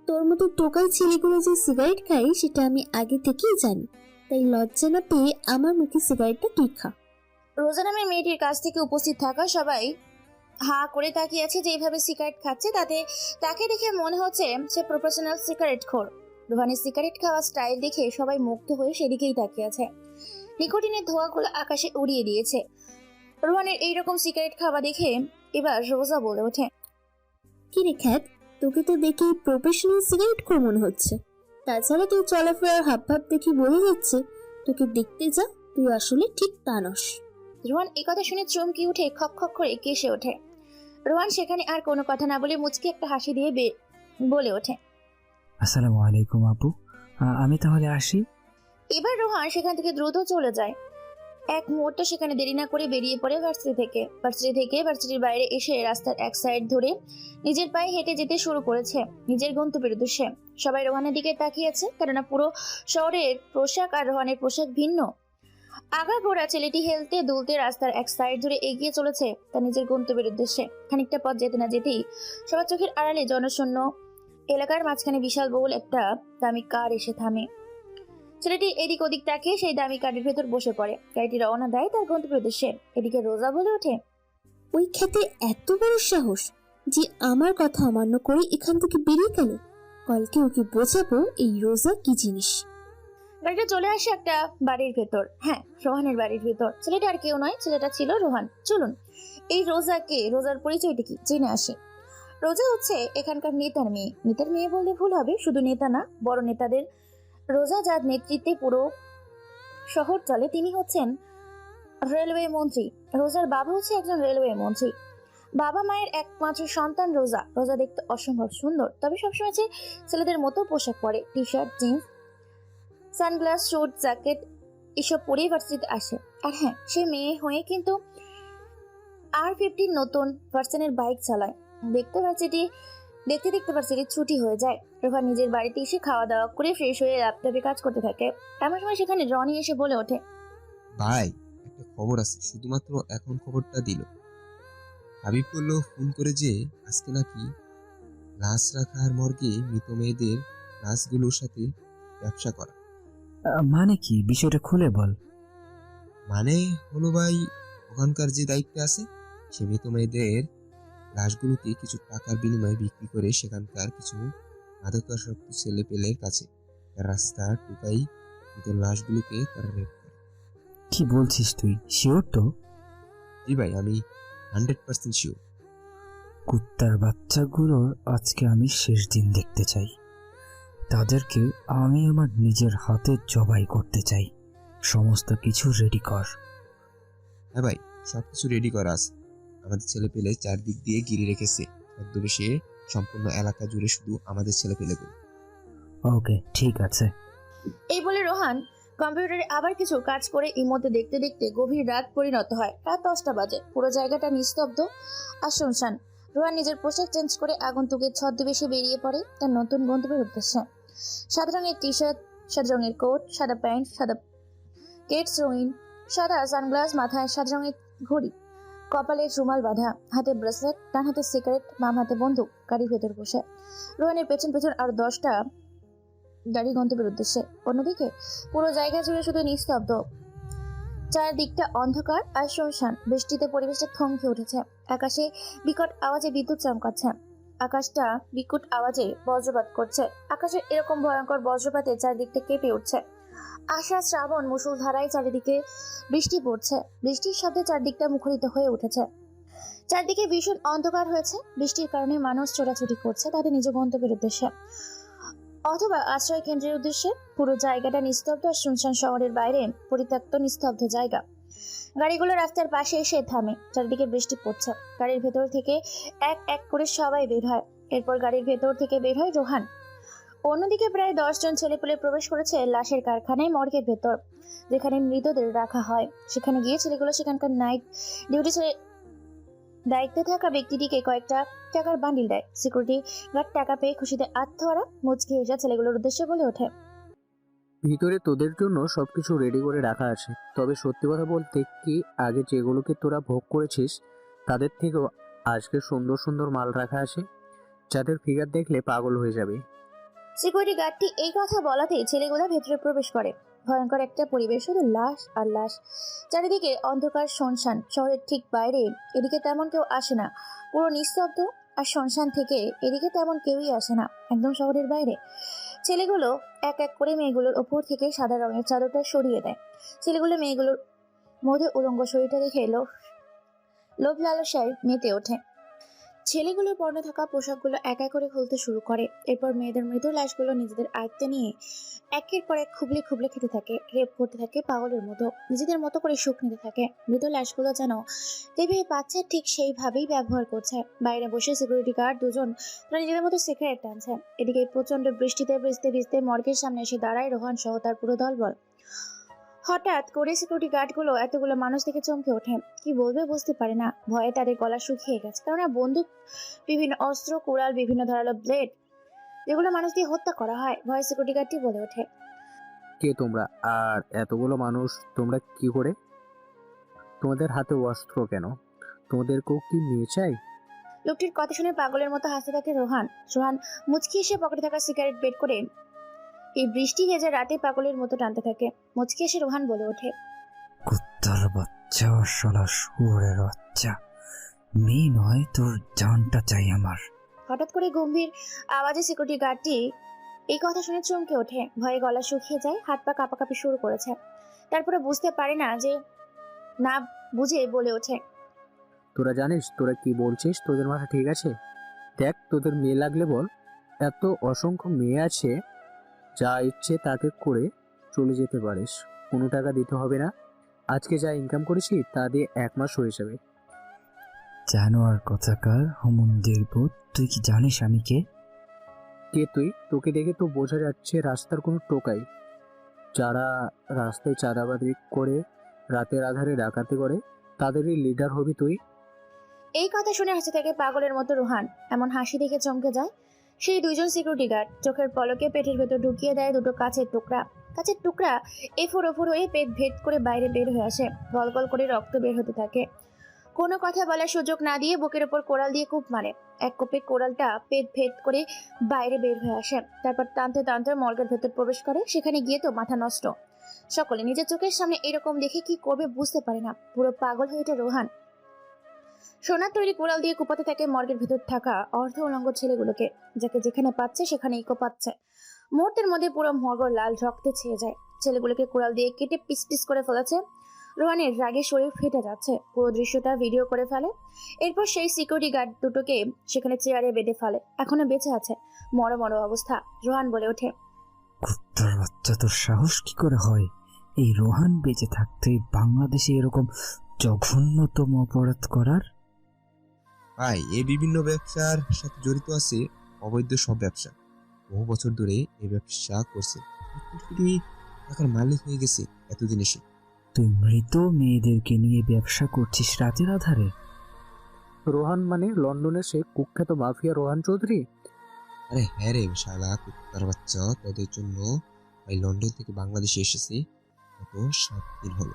তোর মতো টোকাই ছেলেগুলো যে সিগারেট খায় সেটা আমি আগে থেকেই জানি, তাই লজ্জা না পেয়ে আমার মুখে সিগারেটটা তুই খা। রোজা নামের মেয়েটির কাছ থেকে উপস্থিত থাকা সবাই হা করে তাকিয়ে আছে। যে এইভাবে সিগারেট খাচ্ছে, তাতে তাকে দেখে মনে হচ্ছে সে প্রফেশনাল সিগারেট খোর। রোহানের সিগারেট খাওয়া স্টাইল দেখে সবাই মুগ্ধ হয়ে সেদিকেই তাকিয়ে আছে। নিকোটিনের ধোঁয়াগুলো আকাশে উড়িয়ে দিয়েছে। রোহানের এইরকম সিগারেট খাওয়া দেখে এবার রোজা বলে ওঠে, কিরে খ্যাত, তোকে তো দেখে প্রফেশনাল সিগারেট খোর মনে হচ্ছে। তাছাড়া তুই চলাফেরার হাব ভাব দেখি বোঝা যাচ্ছে তোকে দেখতে যা তুই আসলে ঠিক তা নস। রোহান এই কথা শুনে চমকে উঠে খক খক করে কেসে ওঠে। রোহান সেখানে আর কোনো কথা না বলে মুচকি একটা হাসি দিয়ে বলে ওঠে, আসসালামু আলাইকুম আপু, আমি তাহলে আসি। এবার রোহান সেখান থেকে দ্রুত চলে যায়। এক মুহূর্ত সেখানে দেরি না করে বেরিয়ে পড়ে ভার্সিটি থেকে। ভার্সিটির বাইরে এসে রাস্তার এক সাইড ধরে নিজের পায়ে হেঁটে যেতে শুরু করেছে নিজের গন্তব্যের উদ্দেশ্যে। সবাই রোহানের দিকে তাকিয়েছে, কেননা পুরো শহরের পোশাক আর রোহানের পোশাক ভিন্ন। আগাগোড়া ছেলেটি হেলতে দুলতে রাস্তার এক সাইড ধরে এগিয়ে চলেছে তার নিজের গন্তব্যের উদ্দেশ্যে। খানিকটা পথ যেতে না যেতেই সবার চোখের আড়ালে জনশূন্য এলাকার মাঝখানে বিশাল বহুল একটা দামি কার এসে থামে। ছেলেটি এদিক ওদিক তাকিয়ে সেই দামি কারের ভেতর বসে পড়ে। গাড়িটি রওনা দেয় তার গন্তব্যের উদ্দেশ্যে। এদিকে রোজা বলে ওঠে, ওই ক্ষেতে এত বড় সাহস যে আমার কথা অমান্য করে এখান থেকে বেরিয়ে গেল। কালকে ওকে বোঝাবো এই রোজা কি জিনিস। গাড়িটা চলে আসে একটা বাড়ির ভেতর, হ্যাঁ রোহানের বাড়ির ভেতর। ছেলেটা আর কেউ নয়, ছেলেটা ছিল রোহান। চলুন এই রোজাকে, রোজার পরিচয়টা কি জেনে আসে। রোজা হচ্ছে এখানকার নেতার মেয়ে। নেতার মেয়ে বললে ভুল হবে, শুধু নেতা না, বড় নেতাদের রোজা যার নেতৃত্বে পুরো শহর চলে, তিনি হচ্ছেন রেলওয়ে মন্ত্রী। রোজার বাবা হচ্ছে একজন রেলওয়ে মন্ত্রী। বাবা মায়ের একমাত্র সন্তান রোজা। রোজা দেখতে অসম্ভব সুন্দর, তবে সবসময় ছেলেদের মতো পোশাক পরে, T shirt, jeans, sunglasses, suit, jacket এসব পরে ভার্সিটিতে আসে। আর হ্যাঁ, সে মেয়ে হয়ে কিন্তু R15 নতুন ভার্সনের বাইক চালায়। দেখতে দেখতে ভার্সিটির ছুটি হয়ে যায়। রোহা নিজের বাড়িতে এসে খাওয়া দাওয়া করে ফ্রেশ হয়ে ল্যাপটপে কাজ করতে থাকে। এমন সময় সেখানে রনি এসে বলে ওঠে, ভাই একটা খবর আছে, শুধুমাত্র এখন খবরটা দিল। হাবিব বলল ফোন করে যে আজকে নাকি লাশ রাখার মর্গে মৃত মেয়েদের লাশগুলোর সাথে ব্যবসা করা। মানে কি, বিষয়টা খুলে বল। মানে হলো ভাই, ওখানকার যে দায়িত্ব আছে সে মৃত মেয়েদের লাশগুলোকে কিছু টাকার বিনিময়ে বিক্রি করে সেখানকার কিছু মাদকাসক্ত ছেলে পেলের কাছে রাস্তা টুকাই মৃত লাশগুলোকে তারা রেপ করে। কি বলছিস তুই, শিওর তো? জি ভাই, আমি 100% শিওর। কুত্তার বাচ্চাগুলোর আজকে আমি শেষ দিন দেখতে চাই। তাদেরকে আমি আমার নিজের হাতে জবাই করতে চাই। সমস্ত কিছু রেডি কর। হ্যাঁ ভাই, সবকিছু রেডি করা আছে। আমাদের ছেলে পেলে চারদিক দিয়ে ঘিরে রেখেছে ছদ্মবেশে, সম্পূর্ণ এলাকা জুড়ে শুধু আমাদের ছেলে পেলেগুলো। ওকে, ঠিক আছে। এই বলে রোহান কম্পিউটারে আবার কিছু কাজ করে ইমোতে দেখতে দেখতে গভীর রাত পরিণত হয়। রাত 10টা বাজে। পুরো জায়গাটা নিস্তব্ধ আর শুনশান। রোহান নিজের পোশাক চেঞ্জ করে আগন্তুকের ছদ্মবেশে বেরিয়ে পড়ে তার নতুন গন্তব্যের উদ্দেশ্যে। সাদা রঙের টি শার্ট, সাদা রঙের কোট, সাদা প্যান্ট, সাদা কেটস রঙিন, সাদা সানগ্লাস, মাথায় সাদা রঙের ঘড়ি, কপালে রুমাল বাঁধা, হাতে ব্রেসলেট, ডান হাতে সিগারেট, বাম হাতে বন্দুক, গাড়ির ভেতর বসে। রোহানের পেছন পেছন আর 10টা গাড়ি গন্তব্যের উদ্দেশ্যে। অন্যদিকে পুরো জায়গা জুড়ে শুধু নিস্তব্ধ, চারদিকটা অন্ধকার আর শুনশান। বৃষ্টিতে পরিবেশটা থমকে উঠেছে। আকাশে বিকট আওয়াজে বিদ্যুৎ চমকাচ্ছে। আকাশটা বিকট আওয়াজে বজ্রপাত করছে। আকাশের এরকম ভয়ঙ্কর বজ্রপাতে চারদিকটা কেঁপে উঠছে। আষাঢ় শ্রাবণ মুষলধারায় চারিদিকে বৃষ্টি পড়ছে। বৃষ্টির শব্দে চারদিকটা মুখরিত হয়ে উঠেছে। চারদিকে ভীষণ অন্ধকার হয়েছে। বৃষ্টির কারণে মানুষ ছোটাছুটি করছে তাদের নিজ গন্তব্যের উদ্দেশ্যে অথবা আশ্রয় কেন্দ্রের উদ্দেশ্যে। পুরো জায়গাটা নিস্তব্ধ আর শুনশান। শহরের বাইরে পরিত্যক্ত নিস্তব্ধ জায়গা। গাড়িগুলো রাস্তার পাশে এসে থামে। চারিদিকে বৃষ্টি পড়ছে। গাড়ির ভেতর থেকে এক এক করে সবাই বের হয়। এরপর গাড়ির ভেতর থেকে বের হয় রোহান। অন্যদিকে প্রায় 10 জন ছেলেপুলে প্রবেশ করেছে লাশের কারখানায়, মর্গের ভেতর যেখানে মৃতদের রাখা হয়। সেখানে গিয়ে ছেলেগুলো সেখানকার নাইট ডিউটি দায়িত্বে থাকা ব্যক্তিটিকে কয়েকটা টাকার বান্ডিল দেয়। সিকিউরিটি গার্ড টাকা পেয়ে খুশিতে আত্মহারা মুচকি এসে ছেলেগুলোর উদ্দেশ্যে বলে ওঠে, ভিতরে তোদের জন্য সবকিছু রেডি করে রাখা আছে। তবে সত্যি কথা বলতে কি, আগে যেগুলোকে তোরা ভোগ করেছিস তাদের থেকেও আজকে সুন্দর সুন্দর মাল রাখা আছে, যাদের ফিগার দেখলে পাগল হয়ে যাবে। সিকিউরিটি গার্ডটি এই কথা বলাতেই ছেলেগুলো ভেতরে প্রবেশ করে। ভয়ঙ্কর একটা পরিবেশ, শুধু লাশ আর লাশ। চারিদিকে অন্ধকার শুনশান। শহরের ঠিক বাইরে এদিকে তেমন কেউ আসে না। পুরো নিস্তব্ধ আর শুনশান থেকে এদিকে তেমন কেউই আসে না, একদম শহরের বাইরে। ছেলেগুলো এক এক করে মেয়েগুলোর ওপর থেকে সাদা রঙের চাদরটা সরিয়ে দেয়। ছেলেগুলো মেয়েগুলোর মধ্যে উলঙ্গ শরীরটা দেখে লোভ লালসায় মেতে ওঠে। ছেলেগুলোর পরনে থাকা পোশাকগুলো এক এক করে খুলতে শুরু করে। এরপর মেয়েদের মৃত লাশগুলো নিজেদের আয়ত্তে নিয়ে একের পর এক খুবলে খুবলে খেতে থাকে, রেপ করতে থাকে পাগলের মতো, নিজেদের মতো করে সুখ নিতে থাকে। মৃত লাশগুলো যেন যেভাবে পাচ্ছে ঠিক সেইভাবেই ব্যবহার করছে। বাইরে বসে সিকিউরিটি গার্ড দুজন তারা নিজেদের মতো সিগারেট টানছে। এদিকে প্রচন্ড বৃষ্টিতে ভিজতে ভিজতে মর্গের সামনে এসে দাঁড়ায় রোহান সহ তার পুরো দলবল। হঠাৎ করে সিকিউরিটি গার্ডগুলো এতগুলো মানুষ দেখে চমকে ওঠে। কি বলবে বুঝতে পারে না। ভয়ে তাদের গলা শুকিয়ে গেছে। কেননা বন্দুক, বিভিন্ন অস্ত্র, কুড়াল, বিভিন্ন ধারালো ব্লেড যেগুলো মানুষ দিয়ে হত্যা করা হয়। ভয়ে সিকিউরিটি গার্ডটি বলে ওঠে, কে তোমরা? আর এতগুলো মানুষ তোমরা কি করে? তোমাদের হাতে অস্ত্র কেন? তোমাদেরকেও কি নিয়ে চাই? লোকটির কথা শুনে পাগলের মতো হাসতে থাকে রোহান। রোহান মুচকি এসে পকেটে থাকা সিগারেট বের করে এই বৃষ্টি ভেজা রাতে পাগলের মতো টানতে থাকে। মুচকি এসে রোহান বলে ওঠে, কুত্তার বাচ্চা, শালা শুয়োরের বাচ্চা, মেয়ে নয়, তোর জানটা চাই আমার। হঠাৎ করে গম্ভীর আওয়াজে সিকিউরিটি গার্ডটি এই কথা শুনে চমকে ওঠে। ভয়ে গলা শুকিয়ে যায়, হাত পা কাঁপাকাঁপি শুরু করেছে। তারপরে বুঝতে পারে না বুঝে বলে ওঠে, তোরা জানিস তোরা কি বলছিস? তোদের মাথা ঠিক আছে? দেখ, তোদের মেয়ে লাগলে বল, এত অসংখ্য মেয়ে আছে, যা ইচ্ছে তাকে করে চলে যেতে পারিস, কোনো টাকা দিতে হবে না। আজকে যা ইনকাম করেছি তা দিয়ে 1 মাস হয়ে যাবে। জানোয়ার কথাকার হুমন্দির ভূত, তুই কি জানিস আমি কে? কে তুই? তোকে দেখে তো বোঝা যাচ্ছে রাস্তার কোনো টোকাই, যারা রাস্তায় চাঁদাবাদি করে, রাতের আধারে ডাকাতি করে, তাদেরই লিডার হবি তুই? এই কথা শুনে হাসি থেকে পাগলের মতো রোহান এমন হাসি দেখে চমকে যায়। সেই দুইজন সিকিউরিটি গার্ড চোখের পলকে পেটের ভেতর ঢুকিয়ে দেয় দুটো কাচের টুকরা এফোর ওফোর হয়ে পেট ভেদ করে বাইরে বের হয়ে আসে। গলগল করে রক্ত বের হতে থাকে। কোনো কথা বলার সুযোগ না দিয়ে বুকের ওপর কোড়াল দিয়ে কূপ মারে। এক কোপে কোড়ালটা পেট ভেদ করে বাইরে বের হয়ে আসে। তারপর টানতে টানতে মর্গের ভেতর প্রবেশ করে। সেখানে গিয়ে তো মাথা নষ্ট। সকলে নিজের চোখের সামনে এরকম দেখে কি করবে বুঝতে পারে না। পুরো পাগল হয়ে ওঠে রোহান। সোনার তৈরি কোড়াল দিয়ে কুপাতে থাকে মর্গের ভেতর থাকা অর্ধ উলঙ্গ ছেলেগুলোকে, যাকে যেখানে পাচ্ছে সেখানেই কোপাচ্ছে। মুহূর্তের মধ্যে পুরো মর্গ লাল রক্তে ছেয়ে যায়। ছেলেগুলোকে কোড়াল দিয়ে কেটে পিস পিস করে ফেলেছে। রোহানের রাগে শরীর ফেটে যাচ্ছে। পুরো দৃশ্যটা ভিডিও করে ফেলে। এরপর সেই সিকিউরিটি গার্ড দুটোকে সেখানে চেয়ারে বেঁধে ফেলে। এখনো বেঁচে আছে, মর অবস্থা। রোহান বলে ওঠে, কুত্তার বাচ্চা, তোর সাহস কি করে হয় এই রোহান বেঁচে থাকতে বাংলাদেশে এরকম জঘন্যতম অপরাধ করার? ভাই, এই বিভিন্ন ব্যবসার সাথে জড়িত আছে অবৈধ সব ব্যবসা। বহু বছর ধরে এই ব্যবসা করছে, কোটি টাকার মালিক হয়ে গেছে এতদিন এসে। তুই মৃত মেয়েদেরকে নিয়ে ব্যবসা করছিস রাতের আধারে? রোহান মানে লন্ডনের সে কুখ্যাত মাফিয়া রোহান চৌধুরী? আরে হ্যাঁ রে শালা কুত্তার বাচ্চা, তোদের জন্য ভাই লন্ডন থেকে বাংলাদেশে এসেছি। গত 7 দিন হলো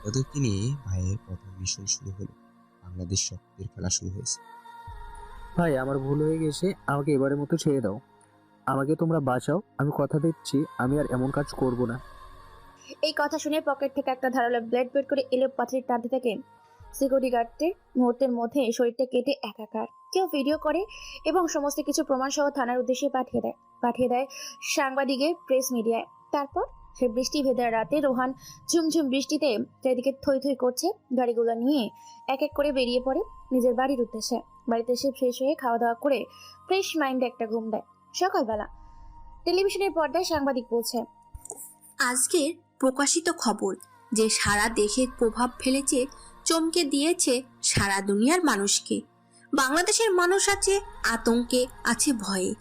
তোদেরকে নিয়ে ভাইয়ের প্রথম মিশন শুরু হলো। বাংলাদেশ শক্তির খেলা শুরু হয়েছে। ভাই, আমার ভুল হয়ে গেছে, আমাকে এবারের মতো ছেড়ে দাও। আমাকে তোমরা বাঁচাও, আমি কথা দিচ্ছি আমি আর এমন কাজ করব না। এই কথা শুনে পকেট থেকে একটা ধারালো ব্লেড বের করে এলে পাথরের টানতে থাকে। সিকিউরিটি গার্ডটির মুহূর্তের মধ্যে শরীরটা কেটে একাকার। কেউ ভিডিও করে এবং সমস্ত কিছু প্রমাণ সহ থানার উদ্দেশ্যে পাঠিয়ে দেয় সাংবাদিকের প্রেস মিডিয়ায়। তারপর সে বৃষ্টি ভেদার রাতে রোহান ঝুমঝুম বৃষ্টিতে চারিদিকে থই থই করছে। গাড়িগুলো নিয়ে এক এক করে বেরিয়ে পড়ে নিজের বাড়ির উদ্দেশ্যে। বাড়িতে এসে ফ্রেশ হয়ে খাওয়া দাওয়া করে ফ্রেশ মাইন্ডে একটা ঘুম দেয়। সকালবেলা টেলিভিশনের পর্দায় সাংবাদিক বলছে, আজকের প্রকাশিত খবর যে সারা দেশে প্রভাব ফেলেছে, চমকে দিয়েছে সারা দুনিয়ার মানুষকে। বাংলাদেশের মানুষ আছে আতঙ্কে, আছে ভয়ে।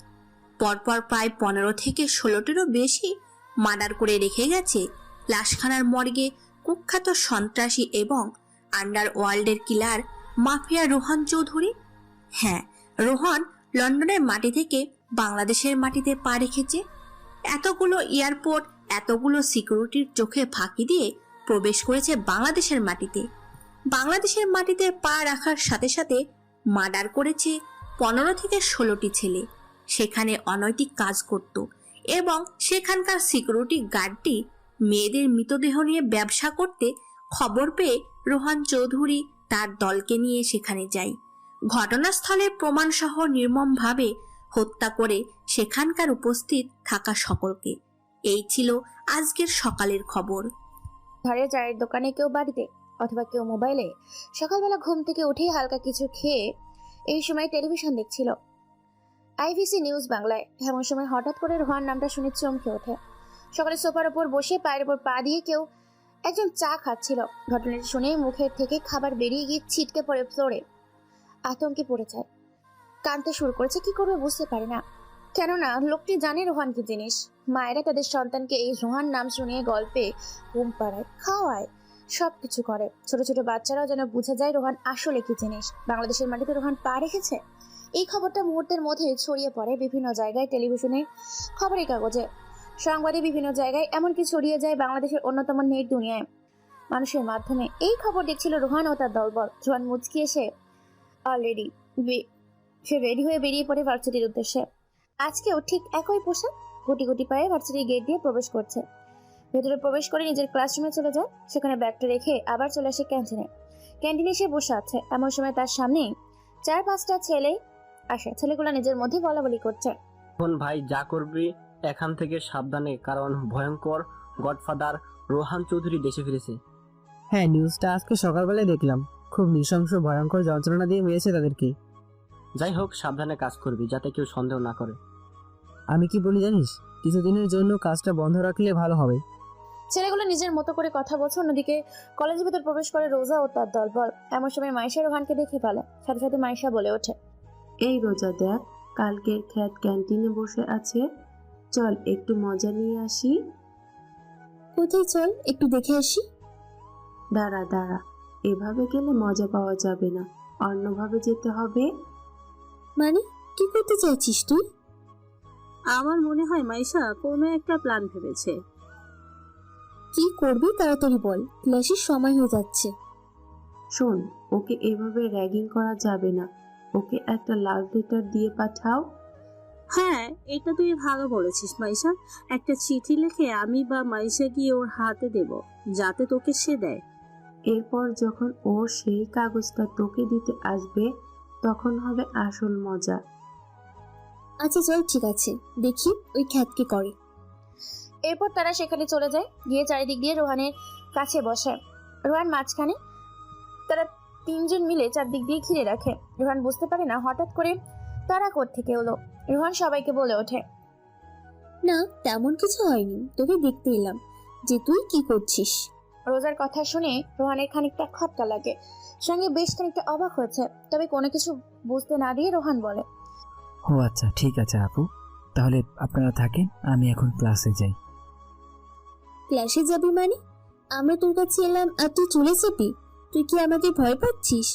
পরপর প্রায় 15 থেকে 16টিরও বেশি মার্ডার করে রেখে গেছে লাশখানার মর্গে কুখ্যাত সন্ত্রাসী এবং আন্ডারওয়ার্ল্ডের কিলার মাফিয়া রোহান চৌধুরী। হ্যাঁ, রোহান লন্ডনের মাটি থেকে বাংলাদেশের মাটিতে পা রেখেছে। এতগুলো এয়ারপোর্ট, এতগুলো সিকিউরিটির চোখে ফাঁকি দিয়ে প্রবেশ করেছে বাংলাদেশের মাটিতে। বাংলাদেশের মাটিতে পা রাখার সাথে সাথে মার্ডার করেছে 15 থেকে 16টি ছেলে। সেখানে অনৈতিক কাজ করত এবং সেখানকার সিকিউরিটি গার্ডটি মেয়েদের মৃতদেহ নিয়ে ব্যবসা করতে খবর পেয়ে রোহান চৌধুরী তার দলকে নিয়ে সেখানে যায়। ঘটনাস্থলে প্রমাণসহ নির্মমভাবে হত্যা করে সেখানকার উপস্থিত থাকা সকলকে। এই ছিল আজকের সকালের খবর। ধারে চায়ের দোকানে, কেউ বাড়িতে, অথবা কেউ মোবাইলে সকালবেলা ঘুম থেকে উঠেই হালকা কিছু খেয়ে এই সময় টেলিভিশন দেখছিল। আইভিসি নিউজ বাংলায়। এমন সময় হঠাৎ করে রোহান নামটা শুনে চমকে ওঠে। সকালে সোফার উপর বসে পায়ের উপর পা দিয়ে কেউ একজন চা খাচ্ছিল। ঘটনাটি শুনে মুখের থেকে খাবার বেরিয়ে গিয়ে ছিটকে পড়ে ফ্লোরে। আতঙ্কে পড়ে যায়, কাঁদতে শুরু করেছে। কি করবে বুঝতে পারে না, কেননা লোকটি জানে রোহান কি জিনিস। মায়েরা তাদের সন্তানকে এই রোহান নাম শুনিয়ে গল্পে ঘুম পাড়ায়, খাওয়ায়, সবকিছু করে। ছোট ছোট বাচ্চারাও যেন বুঝে যায় রোহান আসলে কি জিনিস। বাংলাদেশের মাটিতে রোহান পা রেখেছে। এই খবরটা মুহূর্তের মধ্যে ছড়িয়ে পড়ে বিভিন্ন জায়গায়, টেলিভিশনে, খবরের কাগজে, সংবাদে, বিভিন্ন জায়গায়, এমনকি ছড়িয়ে যায় বাংলাদেশের অন্যতম নেট দুনিয়ায় মানুষের মাধ্যমে। এই খবর দেখছিল রোহান ও তার দলবল। রোহান মুচকি এসে সে রেডি হয়ে বেরিয়ে পড়ে ভার্সিটির উদ্দেশ্যে। আজকেও ঠিক একই পোশাক, গুটি গুটি পায়ে ভার্সিটির গেট দিয়ে প্রবেশ করছে। ভেতরে প্রবেশ করে নিজের ক্লাসরুমে চলে যায়। সেখানে ব্যাগটা রেখে আবার চলে আসে ক্যান্টিনে। ক্যান্টিনে এসে বসে আছে। এমন সময় তার সামনে 4-5টা ছেলে আসে। ছেলেগুলো নিজের মধ্যে বলাবলি করছে। এখন ভাই যা করবি এখান থেকে সাবধানে, কারণ ভয়ঙ্কর গডফাদার রোহান চৌধুরী দেশে ফিরেছে। হ্যাঁ, নিউজটা আজকে সকালবেলায় দেখলাম। খুব নৃশংস ভয়ঙ্কর যন্ত্রণা দিয়ে মেরেছে তাদেরকে। যাই হোক, সাবধানে কাজ করবি যাতে কেউ সন্দেহ না করে। আমি কি বলি জানিস, কিছুদিনের জন্য কাজটা বন্ধ রাখলে ভালো হবে। ছেলেগুলো নিজের মতো করে কথা বলছে। অন্যদিকে কলেজের ভিতর প্রবেশ করে রোজা ও তার দলবল। এমন সময় মাইশা রোহানকে দেখে ফেলে। সাথে সাথে মাইশা বলে ওঠে, এই রোজা দেখ, কালকের খ্যাত ক্যান্টিনে বসে আছে, চল একটু মজা নিয়ে আসি। কোথায়, চল একটু দেখে আসি। দাঁড়া দাঁড়া, এভাবে গেলে মজা পাওয়া যাবে না, অন্যভাবে যেতে হবে। মানে কি করতে চাইছিস তুই? আমার মনে হয় মাইশা কোনো একটা প্ল্যান ভেবেছে। কি করবি তাড়াতাড়ি বল, ক্লাসের সময় হয়ে যাচ্ছে। শোন, ওকে এভাবে র্যাগিং করা যাবে না, ওকে একটা লাভ লেটার দিয়ে পাঠাও। হ্যাঁ, এটা তুই ভালো বলেছিস মাইশা। একটা চিঠি লিখে আমি বা মাইশা গিয়ে ওর হাতে দেব, যাতে তোকে সে দেয়। এরপর যখন ও সেই কাগজটা তোকে দিতে আসবে, তখন হবে আসল মজা। আচ্ছা চল, ঠিক আছে, দেখি ওই খ্যাতকে করে। এরপর তারা সেখানে চলে যায়। গিয়ে চারিদিক দিয়ে রোহানের কাছে বসে। রোহান মাঝখানে। তারা তিনজন মিলে চারদিক দিয়ে ঘিরে রাখে। রোহান বুঝতে পারে না হঠাৎ করে তারা কোত্থেকে এলো। রোহান সবাইকে বলে ওঠে, না তেমন কিছু হয়নি, তোকে দেখতে এলাম যে তুই কি করছিস। রোজার কথা শুনে রোহানের খানিকটা খটকা লাগে, সঙ্গে বেশ খানিকটা অবাক হয়েছে। তবে কোনো কিছু বুঝতে না দিয়ে রোহান বলে, ও আচ্ছা, ঠিক আছে আপু, তাহলে আপনারা থাকেন, আমি এখন ক্লাসে যাই। ক্লাসে যাবি মানে? আমরা তোর কাছে এলাম আর তুই চলে যাবি? তুই কি আমাদের ভয় পাচ্ছিস?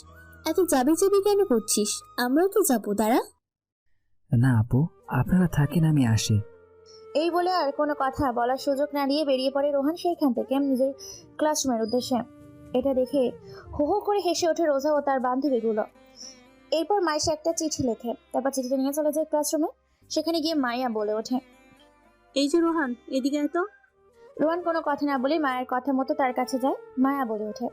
এত যাবি যাবি কেন করছিস? আমরাও তো যাবো, দাঁড়া। না আপু, আপনারা থাকেন, আমি আসি। এই বলে আর কোনো কথা বলার সুযোগ না দিয়ে বেরিয়ে পড়ে রোহান সেইখান থেকে নিজের ক্লাসরুমের উদ্দেশ্যে। এটা দেখে হো হো করে হেসে ওঠে রোজা ও তার বান্ধবীগুলো। এরপর মাইশা একটা চিঠি লেখে, তারপর চিঠিটা নিয়ে চলে যায় ক্লাসরুমে। সেখানে গিয়ে মায়া বলে ওঠে, এই যে রোহান, এদিকে আয় তো। রোহান কোনো কথা না বলে মায়ের কথা মতো তার কাছে যায়। মায়া বলে ওঠে,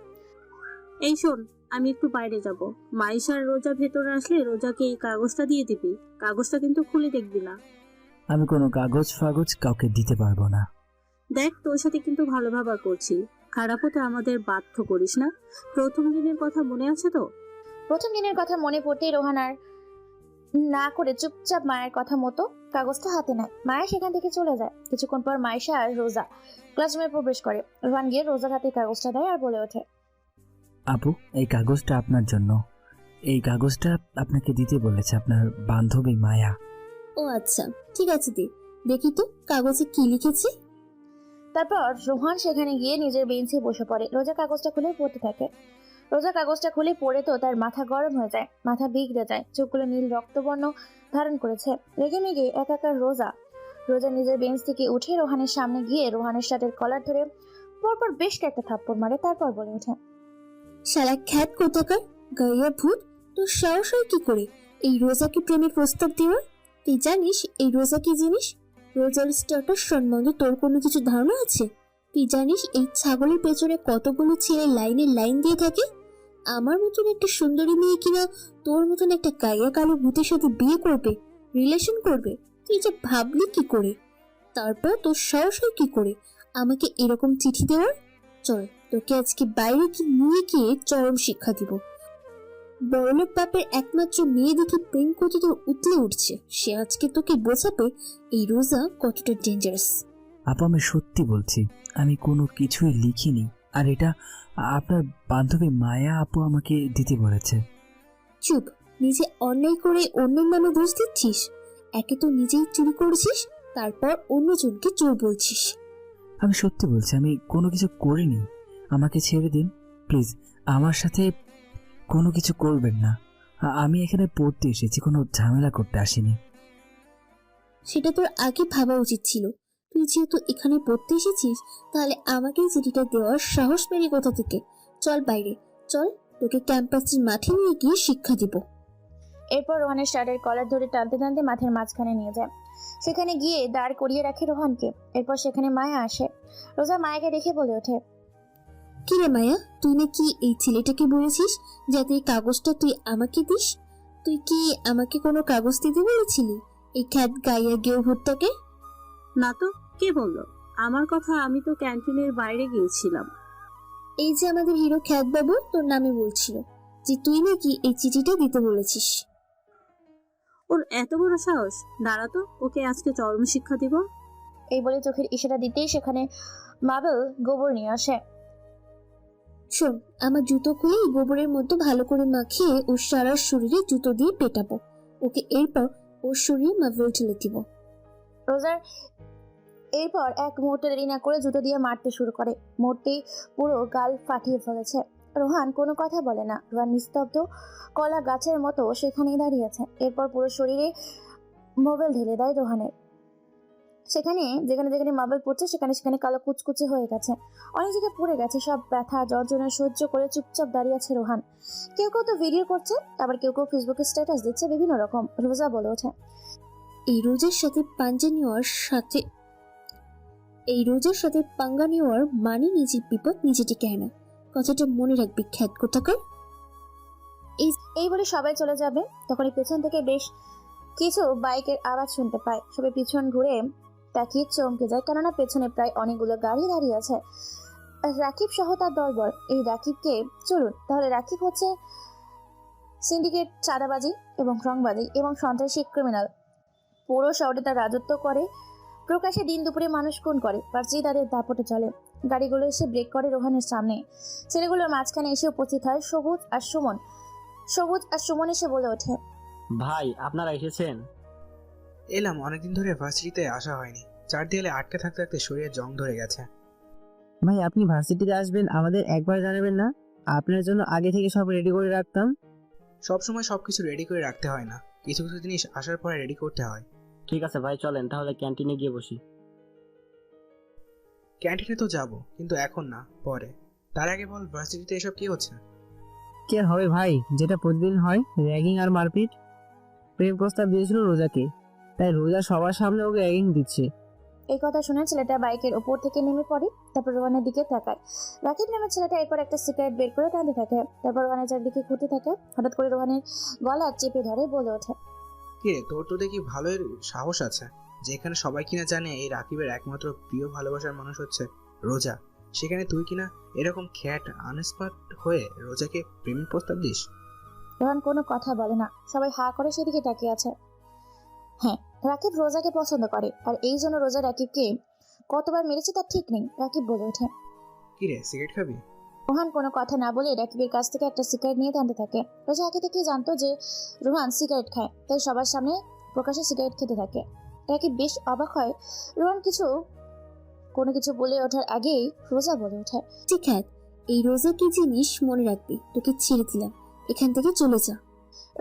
এই শোন, আমি একটু বাইরে যাব। মাইশার রোজা ভেতরে আসলে রোজাকে এই কাগজটা দিয়ে দিবি। কাগজটা কিন্তু খুলে দেখবি না। আমি কোনো কাগজ ফাগজ কাউকে দিতে পারবো না। দেখ, তোর সাথে কিন্তু ভালো ব্যবহার করছি, খারাপ হতে আমাদের বাধ্য করিস না। প্রথম দিনের কথা মনে আছে তো? প্রথম দিনের কথা মনে পড়তেই রোহান আর না করে চুপচাপ মায়ের কথা মতো কাগজটা হাতে নেয়। মায়া সেখান থেকে চলে যায়। কিছুক্ষণ পর মাইশা আর রোজা ক্লাসরুমে প্রবেশ করে। রোহান গিয়ে রোজার হাতে কাগজটা দেয় আর বলে ওঠে, আপু, এই কাগজটা আপনার জন্য। এই কাগজটা আপনাকে দিতে বলেছে আপনার বান্ধবী মায়া। ও আচ্ছা, ঠিক আছে, দে দেখি তো কাগজে কি লিখেছে। তারপর রোহান সেখানে গিয়ে নিজের বেঞ্চে বসে পড়ে। রোজা কাগজটা খুলে পড়তে থাকে। রোজা কাগজটা খুলে পড়ে তো তার মাথা গরম হয়ে যায়, মাথা বিগড়ে যায়, চোখগুলো নীল রক্তবর্ণ ধারণ করেছে। রেগে মেগে একাকার রোজা নিজের বেঞ্চ থেকে উঠে রোহানের সামনে গিয়ে রোহানের শার্টের কলার ধরে পরপর বেশ কয়েকটা থাপ্পড় মারে। তারপর বলে ওঠে, শালা খ্যাত কোথাকার গাইয়া ভূত, তোর সাহস হয় কি করে এই রোজাকে প্রেমের প্রস্তাব দেওয়ার? তুই জানিস এই রোজা কি জিনিস? রোজার স্ট্যাটাস সম্বন্ধে তোর কোনো কিছু ধারণা আছে? তুই জানিস এই ছাগলের পেছনে কতগুলো ছেলে লাইনে লাইন দিয়ে থাকে? আমার মতন একটা সুন্দরী মেয়ে কিনা তোর মতন একটা গাইয়া কালো ভূতের সাথে বিয়ে করবে, রিলেশন করবে? তুই যে ভাবলি কি করে? তারপর তোর সাহস হয় কি করে আমাকে এরকম চিঠি দেওয়ার? চল তোকে আজকে বাইরে কি নিয়ে গিয়ে চরম শিক্ষা দিব। বড়লোক বাপের একমাত্র মেয়ে দেখে প্রেম করতে তোর উতলে উঠছে, সে আজকে তোকে বোঝাবে এই রোজা কতটা ডেঞ্জারাস। আপু, আমি সত্যি বলছি, আমি কোনো কিছুই লিখিনি, আর এটা আপনার বান্ধবী মায়া আপু আমাকে দিতে বলেছে। চুপ, নিজে অন্যায় করে অন্যের নামে দোষ দিচ্ছিস। একে তো নিজেই চুরি করছিস, তারপর অন্যজনকে চোর বলছিস। আমি সত্যি বলছি, আমি কোনো কিছু করিনি। আমাকে ছেড়ে দিন প্লিজ, আমার সাথে কোনো কিছু করবেন না। আমি এখানে পড়তে এসেছি, কোনো ঝামেলা করতে আসিনি। সেটা তোর আগে ভাবা উচিত ছিল। তুই যেহেতু এখানে পড়তে এসেছিস, তাহলে আমাকেই চিঠিটা দেওয়ার সাহস পেলি কোথা থেকে? চল বাইরে চল, তোকে ক্যাম্পাসের মাঠে নিয়ে গিয়ে শিক্ষা দিব। এরপর রোহানের শার্টের কলার ধরে টানতে টানতে মাঠের মাঝখানে নিয়ে যায়। সেখানে গিয়ে দাঁড় করিয়ে রাখে রোহানকে। এরপর সেখানে মায়া আসে। রোজা মায়াকে দেখে বলে ওঠে, কি রে মায়া, তুই নাকি এই ছেলেটাকে বলেছিস যাতে এই কাগজটা তুই আমাকে দিস? তুই কি আমাকে কোনো কাগজ দিতে বলেছিলি এই খ্যাত গাইয়া গেও ভুট্টাকে? না তো, কে বললো আমার কথা? আমি তো ক্যান্টিনের বাইরে গিয়েছিলাম। এই যে আমাদের হিরো খ্যাত বাবু তোর নামে বলছিল যে তুই নাকি এই চিঠিটা দিতে বলেছিস। ওর এত বড় সাহস! দাঁড়া তো, ওকে আজকে চরম শিক্ষা দিব। এই বলে চোখের ইশারা দিতেই সেখানে মাবেল গোবর নিয়ে আসে। শোন, আমার জুতো খুলে এই গোবরের মধ্যে ভালো করে মাখিয়ে ওর সারা শরীরে জুতো দিয়ে পেটাবো ওকে, এরপর ওর শরীরে মার্বেল ঠেলে দিব। রোজার এরপর এক মুহূর্ত দেরি না করে জুতো দিয়ে মারতে শুরু করে। মুহূর্তেই পুরো গাল ফাটিয়ে ফেলেছে। রোহান কোনো কথা বলে না। রোহান নিস্তব্ধ কলা গাছের মতো সেখানেই দাঁড়িয়ে আছে। এরপর পুরো শরীরে মোবাইল ঢেলে দেয় রোহানের। যেখানে যেখানে মার্বেল পড়ছে সেখানে সেখানে কালো কুচকুচে হয়ে গেছে, অনেক জায়গায় পড়ে গেছে। সব ব্যথা যন্ত্রণা সহ্য করে চুপচাপ দাঁড়িয়ে আছে রোহান। কেউ কেউ তো ভিডিও করছে, আবার কেউ কেউ ফেসবুকে স্ট্যাটাস দিচ্ছে বিভিন্ন রকম। রোজা বলে ওঠে, এই রোজের সাথে পাঙ্গা নেওয়ার মানে নিজের বিপদ নিজে ডেকে আনা। কথাটা মনে রাখবি খ্যাত কোথাকার। এই বলে সবাই চলে যাবে। তখনই পেছন থেকে বেশ কিছু বাইকের আওয়াজ শুনতে পায়। সবাই পিছন ঘুরে তাকিয়ে চমকে যায়, কেননা পেছনে প্রায় অনেকগুলো গাড়ি দাঁড়িয়ে আছে। রাকিব সহ তার দলবল। এই রাকিবকে চলুন তাহলে, রাকিব হচ্ছে সিন্ডিকেট, চাঁদাবাজি এবং রংবাজি এবং সন্ত্রাসী ক্রিমিনাল। পুরো শহরে তার রাজত্ব করে, প্রকাশে দিন দুপুরে মানুষ খুন করে, পার্জি তাদের দাপটে চলে। গাড়িগুলো এসে ব্রেক করে রোহানের সামনে। ছেলেগুলোর মাঝখানে এসে উপস্থিত হয় সবুজ আর সুমন এসে বলে ওঠে, ভাই আপনারা এসেছেন? এলাম, অনেকদিন ধরে ভার্সিটিতে আসা হয়নি। চার দেয়ালে আটকে থাকতে থাকতে শরীরে জং ধরে গেছে। ভাই আপনি ভার্সিটিতে আসবেন আমাদের একবার জানাবেন না? আপনার জন্য আগে থেকে সব রেডি করে রাখতাম। সবসময় সবকিছু রেডি করে রাখতে হয় না, কিছু কিছু জিনিস আসার পরে রেডি করতে হয়। ঠিক আছে ভাই, চলেন তাহলে ক্যান্টিনে গিয়ে বসি। ক্যান্টিনে তো যাব, কিন্তু এখন না, পরে। তার আগে বল, ভার্সিটিতে এসব কি হচ্ছে? কি আর হবে ভাই, যেটা প্রতিদিন হয়, র্যাগিং আর মারপিট। প্রেম প্রস্তাব দিয়েছিল রোজাকে, তাই রোজা সবার সামনে ওকে র্যাগিং দিচ্ছে। এই কথা শুনে ছেলেটা বাইকের ওপর থেকে নেমে পড়ে। তারপর রোহানের দিকে তাকায়। রাকিব নামের ছেলেটা এরপর একটা সিগারেট বের করে টানতে থাকে। তারপর রোহানের চারদিকে ঘুরতে থাকে। হঠাৎ করে রোহানের গলা চেপে ধরে বলে ওঠে, কে তোর তো দেখি ভালোই সাহস আছে। যেখানে সবাই কিনা জানে এই রাকিবের একমাত্র প্রিয় ভালোবাসার মানুষ হচ্ছে রোজা, সেখানে তুই কিনা এরকম খ্যাট আনস্পার্ট হয়ে রোজাকে প্রেমের প্রস্তাব দিস? রোহান কোনো কথা বলে না। সবাই হা করে সেদিকে তাকিয়ে আছে। হ্যাঁ, রাকিব রোজাকে পছন্দ করে, আর এই জন্য রোজা রাকিবকে কতবার মেরেছে তার ঠিক নেই। রাকিব বলে ওঠে, কি রে, সিগারেট খাবি? রোহান কোনো কথা না বলে রাকিবের কাছ থেকে একটা সিগারেট নিয়ে টানতে থাকে। রোজা আগে থেকেই জানতো যে রোহান সিগারেট খায়, তাই সবার সামনে প্রকাশ্যে সিগারেট খেতে থাকে। রাকিব বেশ অবাক হয়। রোহান কোনো কিছু বলে ওঠার আগেই রোজা বলে ওঠে, ঠিক আছে, এই রোজা কি জিনিস মনে রাখবি, তোকে ছেড়ে দিলাম, এখান থেকে চলে যা।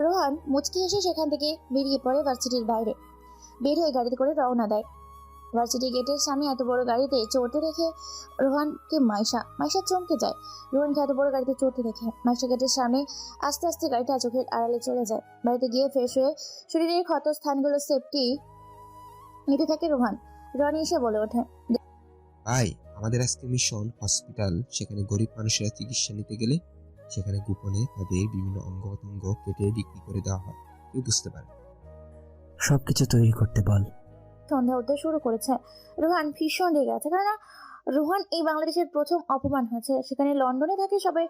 রোহান মুচকি এসে সেখান থেকে বেরিয়ে পড়ে ভার্সিটির বাইরে। বের হয়ে গাড়িতে করে রওনা দেয়। ভার্সিটি গেটের সামনে এত বড় গাড়িতে চড়তে দেখে রোহানকে মাইশা চমকে যায়। রোহানকে এত বড় গাড়িতে চড়তে দেখে মাইশা গেটের সামনে আস্তে আস্তে গাড়িটা চোখের আড়ালে চলে যায়। বাড়িতে গিয়ে ফ্রেশ হয়ে শরীরের ক্ষত স্থানগুলো সেফটি নিতে থাকে রোহান। রনি এসে বলে ওঠে, ভাই, আমাদের আজকে মিশন হসপিটাল। সেখানে গরিব মানুষেরা চিকিৎসা নিতে গেলে সেখানে গোপনে তাদের বিভিন্ন অঙ্গ প্রত্যঙ্গ কেটে বিক্রি করে দেওয়া হয়, কেউ বুঝতে পারে। সবকিছু তৈরি করতে বল। সন্ধ্যা হতে শুরু করেছে। রোহান ভীষণ রেগে আছে, কেননা রোহান এই বাংলাদেশের প্রথম অপমান হয়েছে। সেখানে লন্ডনে থাকে সবাই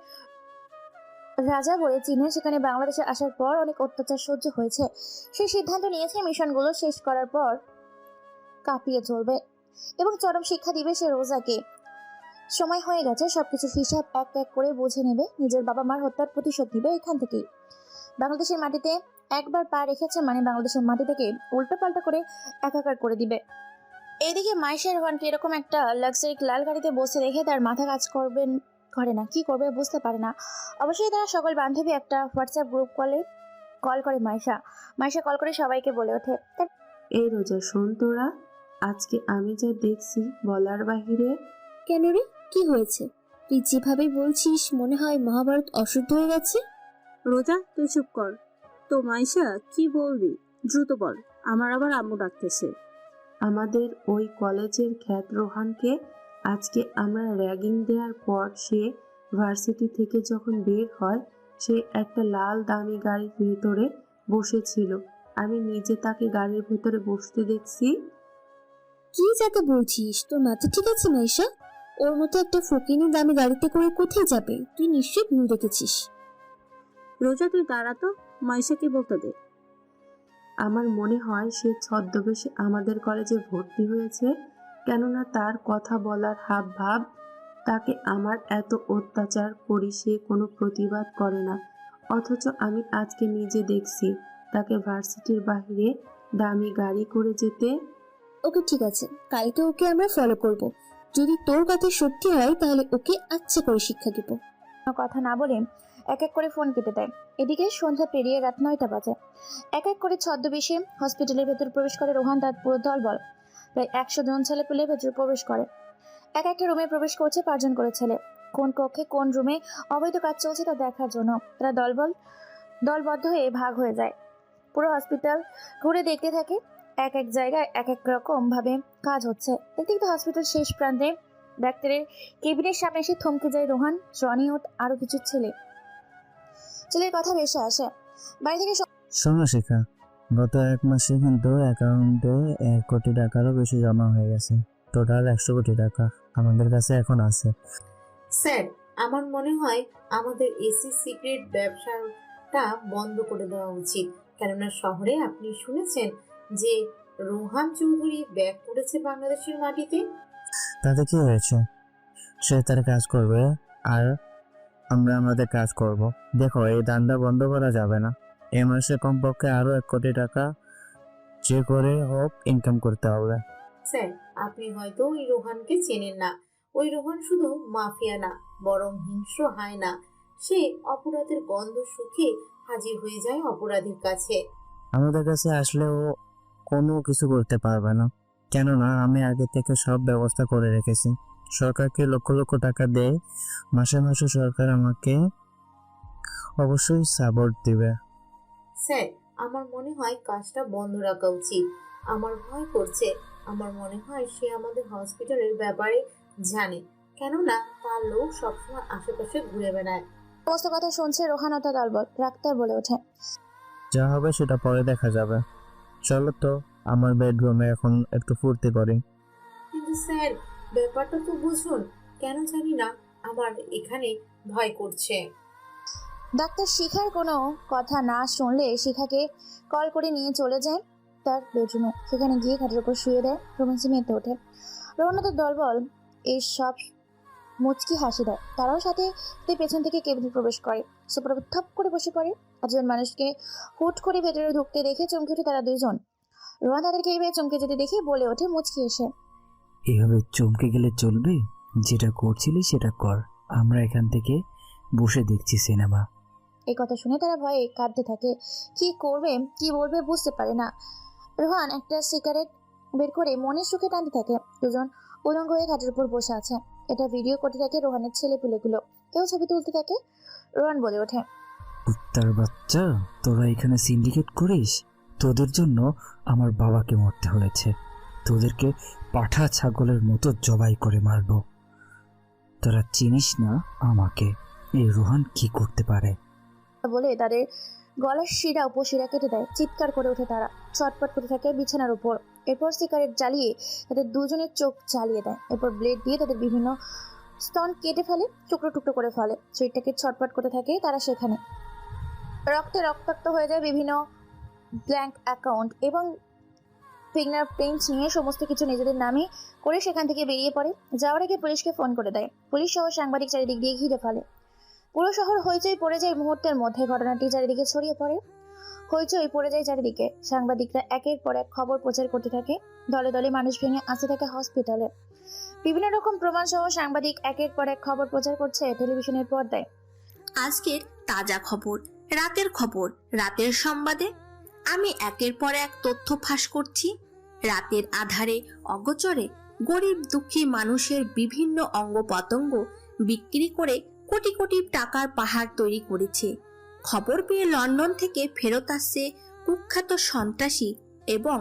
রাজা বলে চিনে, সেখানে বাংলাদেশে আসার পর অনেক অত্যাচার সহ্য হয়েছে। সেই সিদ্ধান্ত নিয়েছে মিশনগুলো শেষ করার পর কাঁপিয়ে চলবে এবং চরম শিক্ষা দিবে সে রোজাকে। সময় হয়ে গেছে, সবকিছুর হিসাব এক এক করে বুঝে নেবে। নিজের বাবা মার হত্যার প্রতিশোধ নিবে এখান থেকেই। বাংলাদেশের মাটিতে একবার পা রেখেছে মানে বাংলাদেশের মাটি থেকে উল্টো পাল্টা করে একাকার করে দিবে। এদিকে মাইশা রোহানকে এরকম একটা লাক্সারি লাল গাড়িতে বসে রেখে তার মাথা কাজ করে না, কি করবে বুঝতে পারে না। অবশ্যই তারা সকল বান্ধবী একটা হোয়াটসঅ্যাপ গ্রুপ কল করে মাইশা কল করে সবাইকে বলে ওঠে, এই রোজা শোন, তোরা আজকে আমি যা দেখছি বলার বাহিরে। কেন রে, কি হয়েছে? তুই যেভাবে বলছিস মনে হয় মহাভারত অশুদ্ধ হয়ে গেছে। রোজা, তুই চুপ কর তো। মাইশা, কি বলবি দ্রুত বল, আমার আবার আম্মু ডাকতেছে। আমাদের ওই কলেজের খ্যাত রোহানকে আজকে আমরা র্যাগিং দেওয়ার পর সে ভার্সিটি থেকে যখন বের হয় সে একটা লাল দামি গাড়ির ভেতরে বসেছিল। আমি নিজে তাকে গাড়ির ভেতরে বসতে দেখছি। কি যাকে বলছিস? তোর মাথা ঠিক আছে মাইশা? ওর মতো একটা ফকিনি দামি গাড়িতে করে কোথায় যাবে? তুই নিশ্চয়ই ভুল দেখেছিস। রোজা তুই দাঁড়া তো, মাইশাকে বলতে দে। আমার মনে হয় সে ছদ্মবেশে আমাদের কলেজে ভর্তি হয়েছে, কেননা তার কথা বলার হাব ভাব, তাকে আমার এত অত্যাচার করি সে কোনো প্রতিবাদ করে না। অথচ আমি আজকে নিজে দেখছি তাকে ভার্সিটির বাইরে দামি গাড়ি করে যেতে। ওকে ঠিক আছে, কালকে ওকে আমরা ফলো করব। যদি তোর কথা সত্যি হয় তাহলে ওকে আচ্ছা করে শিক্ষা দিব। কথা না বলে এক এক করে ফোন কেটে দেয়। এদিকে সন্ধ্যা পেরিয়ে রাত 9টা বাজে। এক এক করে ছদ্মবেশে হসপিটালের ভেতর প্রবেশ করে রোহান তার পুরো দলবল। প্রায় 100 জন ছেলে পেলে ভেতরে প্রবেশ করে। এক একটা রুমে প্রবেশ করছে 5 জন করে ছেলে। কোন কক্ষে কোন রুমে অবৈধ কাজ চলছে তা দেখার জন্য তারা দলবদ্ধ হয়ে ভাগ হয়ে যায়। পুরো হসপিটাল ঘুরে দেখতে থাকে। এক এক জায়গায় এক এক রকম ভাবে কাজ হচ্ছে। দেখতে দেখতে হসপিটাল শেষ প্রান্তে ডাক্তারের কেবিনের সামনে এসে থমকে যায় রোহান, জনি ও আরো কিছু ছেলের কথা ভেসে আসে। বাড়ি থেকে শোনো শিখা, গত 1 মাসে কিন্তু অ্যাকাউন্টে 1 কোটি টাকারও বেশি জমা হয়ে গেছে। টোটাল 100 কোটি টাকা আমাদের কাছে এখন আছে। স্যার, আমার মনে হয় আমাদের এসি সিক্রেট ব্যবসাটা বন্ধ করে দেওয়া উচিত। কেননা শহরে আপনি শুনেছেন যে রোহান চৌধুরী ব্যাক করেছে বাংলাদেশের মাটিতে। তাতে কি হয়েছে? সে তার কাজ করবে আর আমরা আমাদের কাজ করব। দেখো, এই দান্দা বন্ধ করা যাবে না। এ মাসে কমপক্ষে আরো 1 কোটি টাকা যে করে হোক ইনকাম করতে হবে। স্যার, আপনি হয়তো ওই রোহানকে চেনেন না। ওই রোহান শুধু মাফিয়া না, বরং হিংস্র হায়না। সে অপরাধের গন্ধ শুকে হাজির হয়ে যায় অপরাধীর কাছে। আমাদের কাছে আসলে ও কোনো কিছু করতে পারবে না, কেননা আমি আগে থেকে সব ব্যবস্থা করে রেখেছি। সরকারকে লক্ষ লক্ষ টাকা দেয় মাসে মাসে। সরকার আমাকে অবশ্যই সাপোর্ট দিবে। স্যার, আমার মনে হয় কাজটা বন্ধ রাখা উচিত। আমার ভয় করছে। আমার মনে হয় সে আমাদের হসপিটালের ব্যাপারে জানে, কেননা তার লোক সবসময় আশেপাশে ঘুরে বেড়ায়। সমস্ত কথা শুনছে রোহান ও তার দলবল। ডাক্তার বলে ওঠে, যা হবে সেটা পরে দেখা যাবে। চলো তো আমার বেডরুমে এখন একটু ফুর্তি করি। কিন্তু স্যার, ব্যাপারটা তো বুঝুন। কেন জানি না আমার এখানে ভয় করছে। ডাক্তার শিখার কোনো কথা না শুনলে শিখাকে কল করে নিয়ে চলে যায় তার বেডরুমে। সেখানে গিয়ে খাটের উপর শুয়ে দেয়। রোমান্সে মেতে ওঠে। রোহান ও তার দলবল এই সব মুচকি হাসি দেয়। তারাও সাথে পেছন থেকে কেবিনে প্রবেশ করে। সোফার উপর থপ করে বসে পড়ে। একজন মানুষকে হুট করে ভেতরে ঢুকতে দেখে চমকে ওঠে তারা দুইজন। রোহান তাদেরকে এইভাবে চমকে যেতে দেখে বলে ওঠে মুচকি এসে, এভাবে চমকে গেলে চলবে? যেটা করছিলি সেটা কর, আমরা এখান থেকে বসে দেখছি সিনেমা। এই কথা শুনে তারা ভয়ে কাঁদতে থাকে। কি করবে কি বলবে বুঝতে পারে না। রোহান একটা সিগারেট বের করে মনের সুখে টানতে থাকে। দুজন উলঙ্গ হয়ে খাটের উপর বসে আছে। এটা ভিডিও করতে থাকে রোহানের ছেলেপুলেগুলো। কেউ ছবি তুলতে থাকে। রোহান বলে ওঠে, কুত্তার বাচ্চা, তোরা এখানে সিন্ডিকেট করিস? তোদের জন্য আমার বাবাকে মরতে হয়েছে। তোদেরকে পাঠা ছাগলের মতো জবাই করে মারবো। তোরা চিনিস না আমাকে। এই রোহান কি করতে পারে? বলে তাদের গলার শিরা উপশিরা কেটে দেয়। চিৎকার করে ওঠে তারা। ছটপট করতে থাকে বিছানার উপর। এরপর সিগারেট জ্বালিয়ে তাদের দুজনের চোখ জ্বালিয়ে দেয়। এরপর ব্লেড দিয়ে তাদের বিভিন্ন স্তন কেটে ফেলে, টুকরো টুকরো করে ফেলে। শরীরটাকে ছটপট করতে থাকে তারা। সেখানে রক্তে রক্তাক্ত হয়ে যায় বিভিন্ন ব্ল্যাঙ্ক অ্যাকাউন্ট এবং ফিঙ্গারপ্রিন্টস নিয়ে সমস্ত কিছু নিজেদের নামে করে সেখান থেকে বেরিয়ে পড়ে। যাওয়ার আগে পুলিশকে ফোন করে দেয়। পুলিশ সহ সাংবাদিক চারিদিক দিয়ে ঘিরে ফেলে। পুরো শহর হইচই পড়ে যায় মুহূর্তের মধ্যে। ঘটনাটি চারিদিকে ছড়িয়ে পড়ে। হইচই পড়ে যায় চারিদিকে। সাংবাদিকরা একের পর এক খবর প্রচার করতে থাকে। দলে দলে মানুষ ভেঙে আসতে থাকে হসপিটালে। বিভিন্ন রকম প্রমাণ সহ সাংবাদিক একের পর এক খবর প্রচার করছে টেলিভিশনের পর্দায়। আজকের তাজা খবর, রাতের খবর, রাতের সংবাদে আমি একের পর এক তথ্য ফাঁস করছি। রাতের আধারে অগোচরে গরিব দুঃখী মানুষের বিভিন্ন অঙ্গ প্রত্যঙ্গ বিক্রি করে কোটি কোটি টাকার পাহাড় তৈরি করেছে। খবর পেয়ে লন্ডন থেকে ফেরত আসছে কুখ্যাত সন্ত্রাসী এবং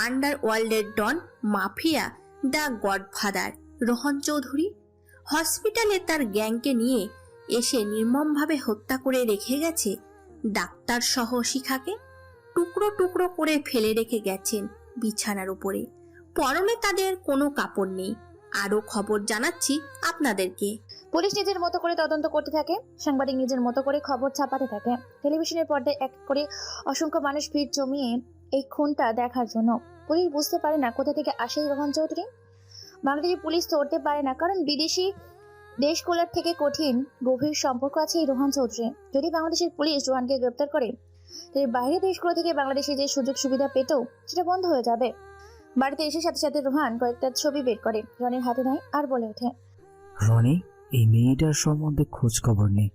আন্ডারওয়ার্ল্ডের don mafia the godfather Rohan Chowdhury হসপিটালে তার গ্যাংকে নিয়ে এসে নির্মমভাবে হত্যা করে রেখে গেছে ডাক্তার সহ শিখাকে। টুকরো টুকরো করে ফেলে রেখে গেছেন বিছানার উপরে। পরনে তাদের কোনো কাপড় নেই। আরো খবর জানাচ্ছি আপনাদেরকে। পুলিশ নিজের মতো করে তদন্ত করতে থাকে, সাংবাদিক নিজের মতো করে খবর ছাপাতে থাকে। টেলিভিশনের পর্দায় এক করে অসংখ্য মানুষ ভিড় জমিয়ে এই খুনটা দেখার জন্য। পুলিশ বুঝতে পারে না কোথা থেকে আসে এই রোহন চৌধুরী। বাংলাদেশি পুলিশ ধরতে পারে না, কারণ বিদেশি দেশগুলোর থেকে কঠিন গভীর সম্পর্ক আছে এই রোহন চৌধুরী। যদি বাংলাদেশের পুলিশ রোহানকে গ্রেপ্তার করে, তাহলে বাইরের দেশগুলো থেকে বাংলাদেশে যে সুযোগ সুবিধা পেত সেটা বন্ধ হয়ে যাবে। বাড়িতে এসে সাথে সাথে রোহান কয়েকটা ছবি বের করে রনির হাতে নেয় আর বলে ওঠে, রনি, এই মেয়েটার সম্বন্ধে খোঁজ খবর নেই।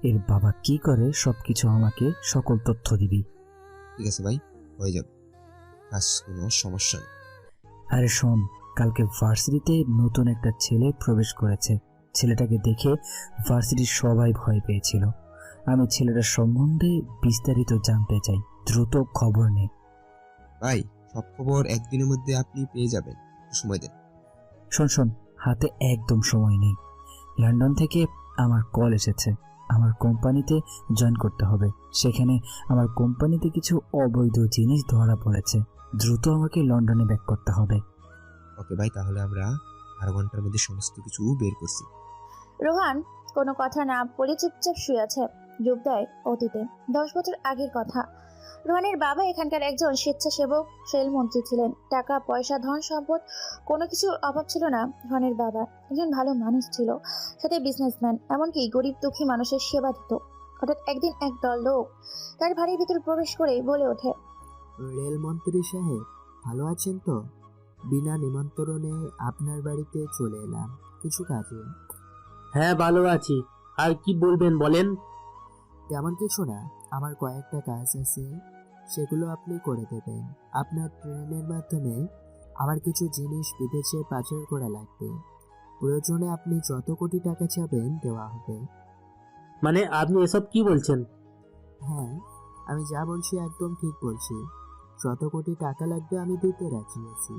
এর বাবা কি করে সবকিছু আমাকে সকল তথ্য দিবি। ঠিক আছে ভাই, হয়ে যাবে, কাজ কোনো সমস্যা নেই। আরে শোন, কালকে ভার্সিটিতে নতুন একটা ছেলে প্রবেশ করেছে। ছেলেটাকে দেখে ভার্সিটির সবাই ভয় পেয়েছিল। আমি ছেলেটার সম্বন্ধে বিস্তারিত জানতে চাই, দ্রুত খবর নেই। ভাই, সব খবর একদিনের মধ্যে আপনি পেয়ে যাবেন, একটু সময় দেন। শোন, হাতে একদম সময় নেই। লন্ডন থেকে আমার কল এসেছে, আমার কোম্পানিতে জয়েন করতে হবে। সেখানে আমার কোম্পানিতে কিছু অবৈধ জিনিস ধরা পড়েছে। দ্রুত আমাকে লন্ডনে ব্যাক করতে হবে। ওকে ভাই, তাহলে আমরা 12 ঘন্টার মধ্যে সমস্ত কিছু বের করছি। রোহান কোনো কথা না বলে চুপচাপ শুয়ে আছে। যোগ দেয় অতীতে 10 বছর আগের কথা। রোহানের বাবা এখানকার একজন স্বেচ্ছাসেবক রেলমন্ত্রী ছিলেন। টাকা পয়সা ধন সম্পদ কোনো কিছুর অভাব ছিল না রোহানের বাবা। একজন ভালো মানুষ ছিল, সাথে বিজনেসম্যান, এমনকি গরিব দুঃখী মানুষের সেবা দিত। হঠাৎ একদিন এক দল লোক তার বাড়ির ভিতর প্রবেশ করে বলে ওঠে, রেলমন্ত্রী সাহেব, ভালো আছেন তো? বিনা নিমন্ত্রণে আপনার বাড়িতে চলে এলাম কিছু কাজে। হ্যাঁ, ভালো আছি। আর কি বলবেন বলেন। তেমন কিছু না, আমার কয়েকটা কাজ আছে, সেগুলো আপনি করে দেবেন। আপনার ট্রেনের মাধ্যমে আমার কিছু জিনিস বিদেশে পাচার করা লাগবে। প্রয়োজনে আপনি যত কোটি টাকা চাবেন দেওয়া হবে। মানে আপনি এসব কি বলছেন? হ্যাঁ, আমি যা বলছি একদম ঠিক বলছি। যত কোটি টাকা লাগবে আমি দিতে রাজি আছি।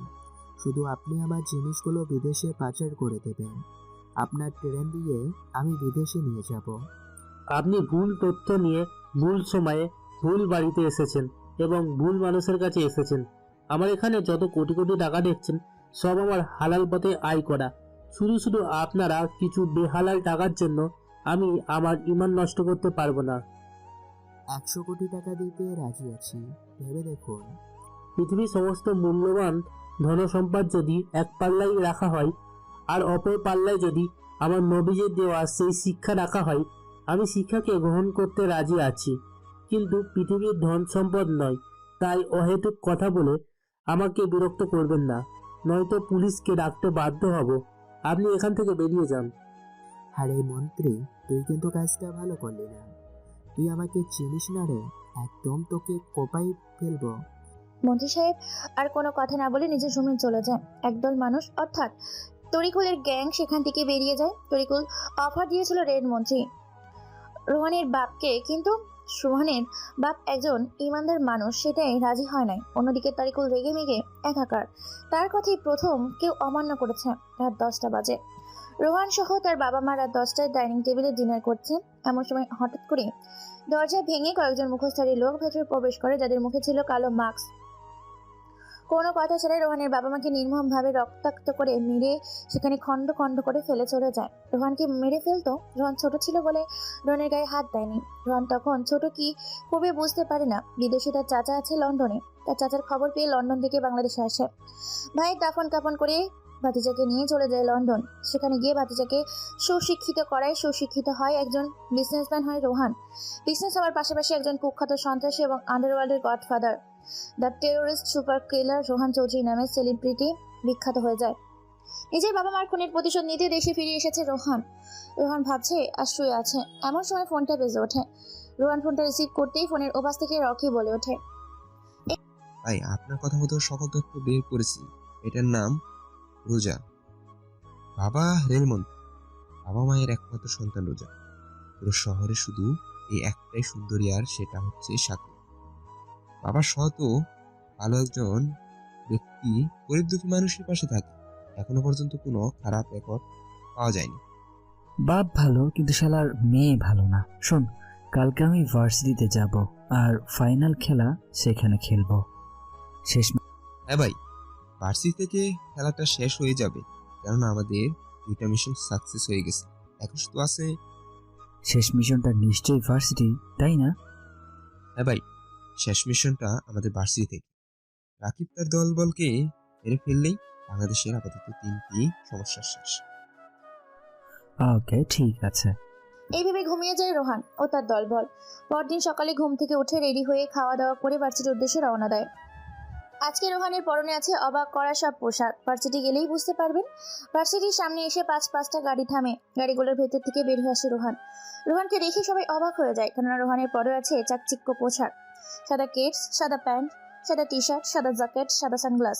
শুধু আপনি আমার জিনিসগুলো বিদেশে পাচার করে দেবেন। আপনার ট্রেন দিয়ে আমি বিদেশে নিয়ে যাব। আপনি ভুল তথ্য নিয়ে ভুল সময়ে ভুল বাড়িতে এসেছেন এবং ভুল মানুষের কাছে এসেছেন। আমার এখানে যত কোটি কোটি টাকা দেখছেন সব আমার হালাল পথে আয় করা। শুধু আপনারা কিছু বেহালাল টাকার জন্য আমি আমার ঈমান নষ্ট করতে পারবো না। 100 কোটি টাকা দিতে রাজি আছি, ভেবে দেখুন। পৃথিবীর সমস্ত মূল্যবান ধনসম্পদ যদি এক পাল্লায় রাখা হয় আর অপর পাল্লায় যদি আমার নবীজের দেওয়া সেই শিক্ষা রাখা হয়, আমি শিক্ষাকে গ্রহণ করতে রাজি আছি, কিন্তু পৃথিবীর ধন সম্পদ নয়। তাই অহেতুক কথা বলে আমাকে বিরক্ত করবেন না, নয়তো পুলিশকে ডাকতে বাধ্য হব। আপনি এখান থেকে বেরিয়ে যান। আরে মন্ত্রী, তুই কিন্তু কাজটা ভালো করলি না। তুই আমাকে চিনিস না রে, একদম তোকে কোপাই ফেলবো। মন্ত্রী সাহেব আর কোনো কথা না বলে নিজের রুমে চলে যায়। একদল মানুষ অর্থাৎ তরিকুলের গ্যাং সেখান থেকে বেরিয়ে যায়। তরিকুল অফার দিয়েছিল রেলমন্ত্রী রোহানের বাপকে, কিন্তু রোহানের বাপ একজন ইমানদার মানুষ, সেটাই রাজি হয় নাই। অন্যদিকে তরিকুল রেগে মেগে একাকার। তার কথাই প্রথম কেউ অমান্য করেছে। রাত 10টা বাজে। রোহান সহ তার বাবা মা রাত 10টায় ডাইনিং টেবিলে ডিনার করছে। এমন সময় হঠাৎ করে দরজা ভেঙে কয়েকজন মুখোশধারী লোক ভেতরে প্রবেশ করে, যাদের মুখে ছিল কালো মাস্ক। কোনো কথা ছাড়াই রোহানের বাবা মাকে নির্মমভাবে রক্তাক্ত করে মেরে সেখানে খণ্ড খণ্ড করে ফেলে চলে যায়। রোহানকে মেরে ফেলতো। রোহান ছোট ছিল বলে রোহানের গায়ে হাত দেয়নি। রোহান তখন ছোট কি খুবই বুঝতে পারে না। বিদেশে তার চাচা আছে লন্ডনে। তার চাচার খবর পেয়ে লন্ডন থেকে বাংলাদেশে আসে। ভাই দাফন কাফন করে ভাতিজাকে নিয়ে চলে যায় লন্ডন। সেখানে গিয়ে ভাতিজাকে সুশিক্ষিত করায় সুশিক্ষিত হয়, একজন বিজনেসম্যান হয় রোহান। বিজনেস হওয়ার পাশাপাশি একজন কুখ্যাত সন্ত্রাসী এবং আন্ডারওয়ার্ল্ডের godfather, the terrorist super killer Rohan Chowdhury নামে সেলিব্রিটি বিখ্যাত হয়ে যায়। নিজের বাবা মার খুনের প্রতিশোধ নিতে দেশে ফিরে এসেছে রোহান। রোহান ভাবছে আর শুয়ে আছে। এমন সময় ফোনটা বেজে ওঠে। রোহান ফোনটা রিসিভ করতেই ফোনের ওপাশ থেকে রকি বলে ওঠে, ভাই, আপনার কথা মতো সকল তথ্য বের করেছি। এটার নাম রোজা। বাবা রেলমন্ত্রী, বাবা মায়ের একমাত্র সন্তান রোজা। পুরো শহরে শুধু এই একটাই সুন্দরী, আর সেটা হচ্ছে সাথী। বাবা সৎ ও ভালো একজন ব্যক্তি গরিব দুঃখী মানুষের পাশে থাকে। এখনো পর্যন্ত কোনো খারাপ রেকর্ড পাওয়া যায়নি। বাপ ভালো কিন্তু শালার মেয়ে ভালো না। শোন, কালকে আমি ভার্সিটিতে যাব আর ফাইনাল খেলা সেখানে খেলবো। শেষ হ্যাঁ ভাই, ভার্সিটি থেকে খেলাটা শেষ হয়ে যাবে, কেননা আমাদের 2টা মিশন সাকসেস হয়ে গেছে। এখন শুধু আছে শেষ মিশনটা নিশ্চয়ই ভার্সিটি, তাই না? হ্যাঁ ভাই, শেষ মিশনটা আমাদের ভার্সিটি থেকে। রাকিব তার দলবলকে মেরে ফেললেই বাংলাদেশের আপাতত 3টি সমস্যা শেষ। ওকে, ঠিক আছে। এইভাবে ঘুমিয়ে যায় রোহান ও তার দলবল। পরদিন সকালে ঘুম থেকে উঠে রেডি হয়ে খাওয়া দাওয়া করে ভার্সিটির উদ্দেশ্যে রওনা দেয়। আজকে রোহানের পরনে আছে অবাক করা সব পোশাক। ভার্সিটি গেলেই বুঝতে পারবেন। ভার্সিটির সামনে এসে পাঁচটা গাড়ি থামে। গাড়িগুলোর ভেতর থেকে বের হয়ে আসে রোহান। রোহানকে দেখে সবাই অবাক হয়ে যায়, কেননা রোহানের পরে আছে চাকচিক্য পোশাক। সাদা কেটস, সাদা প্যান্ট, সাদা টি শার্ট, সাদা জ্যাকেট, সাদা সানগ্লাস,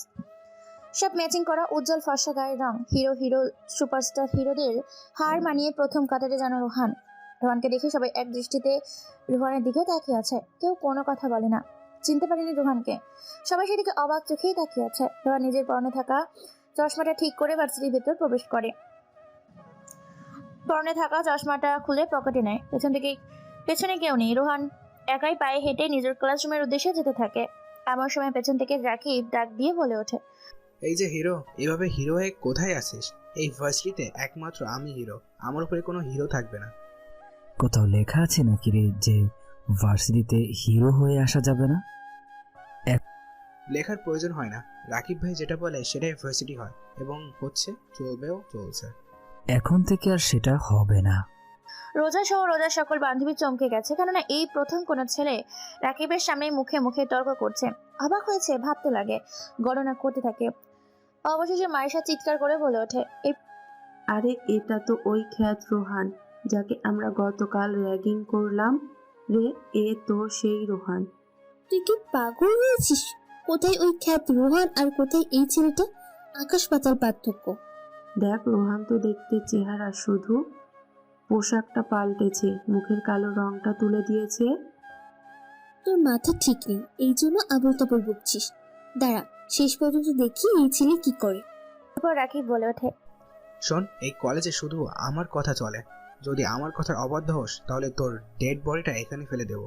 সব ম্যাচিং করা উজ্জ্বল ফর্সা গায়ের রং। হিরো সুপারস্টার হিরোদের হার মানিয়ে প্রথম কাতারে যেন রোহান। রোহানকে দেখে সবাই এক দৃষ্টিতে রোহানের দিকে তাকিয়ে আছে। কেউ কোনো কথা বলে না, চিনতে পারেনি রোহানকে। সবাই সেদিকে অবাক চোখেই তাকিয়ে আছে। রোহান নিজের পরনে থাকা চশমাটা ঠিক করে ভার্সিটির ভেতর প্রবেশ করে। পরনে থাকা চশমাটা খুলে পকেটে নেয়। পেছনে কেউ নেই। রোহান একাই পায়ে হেঁটে নিজের ক্লাসরুমের উদ্দেশ্যে যেতে থাকে। এমন সময় পেছন থেকে রাকিব ডাক দিয়ে বলে ওঠে, এই যে হিরো, এভাবে হিরো হয়ে কোথায় আছিস? এই ভার্সিটিতে একমাত্র আমি হিরো, আমার উপরে কোনো হিরো থাকবে না। কোথাও লেখা আছে নাকি রে যে ভার্সিটিতে হিরো হয়ে আসা যাবে না? লেখার প্রয়োজন হয় না। রাকিব ভাই যেটা বলে সেটাই ভার্সিটি হয়, এবং হচ্ছে, চলবেও চলছে। এখন থেকে আর সেটা হবে না। রোজা সহ রোজার সকল বান্ধবী চমকে গেছে, কেননা এই প্রথম কোনো ছেলে রাকিবের সামনে মুখে মুখে তর্ক করছে। অবাক হয়েছে, ভাবতে লাগে, গণনা করতে থাকে। অবশেষে মায়েশা চিৎকার করে বলে ওঠে, আরে এটা তো ওই খ্যাত রোহান যাকে আমরা গতকাল র্যাগিং করলাম রে। এ তো সেই রোহান। তুই কি পাগল হয়েছিস? কোথায় ওই খ্যাত রোহান আর কোথায় এই ছেলেটা? আকাশ পাতাল পার্থক্য। দেখ, রোহান তো দেখতে চেহারা, শুধু পোশাকটা পাল্টেছে, মুখের কালো রংটা তুলে দিয়েছে। তোর মাথা ঠিক নেই, এই জন্য আবল তাবল বকছিস। দাঁড়া, শেষ পর্যন্ত দেখি এই ছেলে কি করে। তারপর রাকিব বলে ওঠে, শোন, এই কলেজে শুধু আমার কথা চলে। যদি আমার কথার অবাধ্য হোস তাহলে তোর ডেড বডিটা এখানে ফেলে দেব।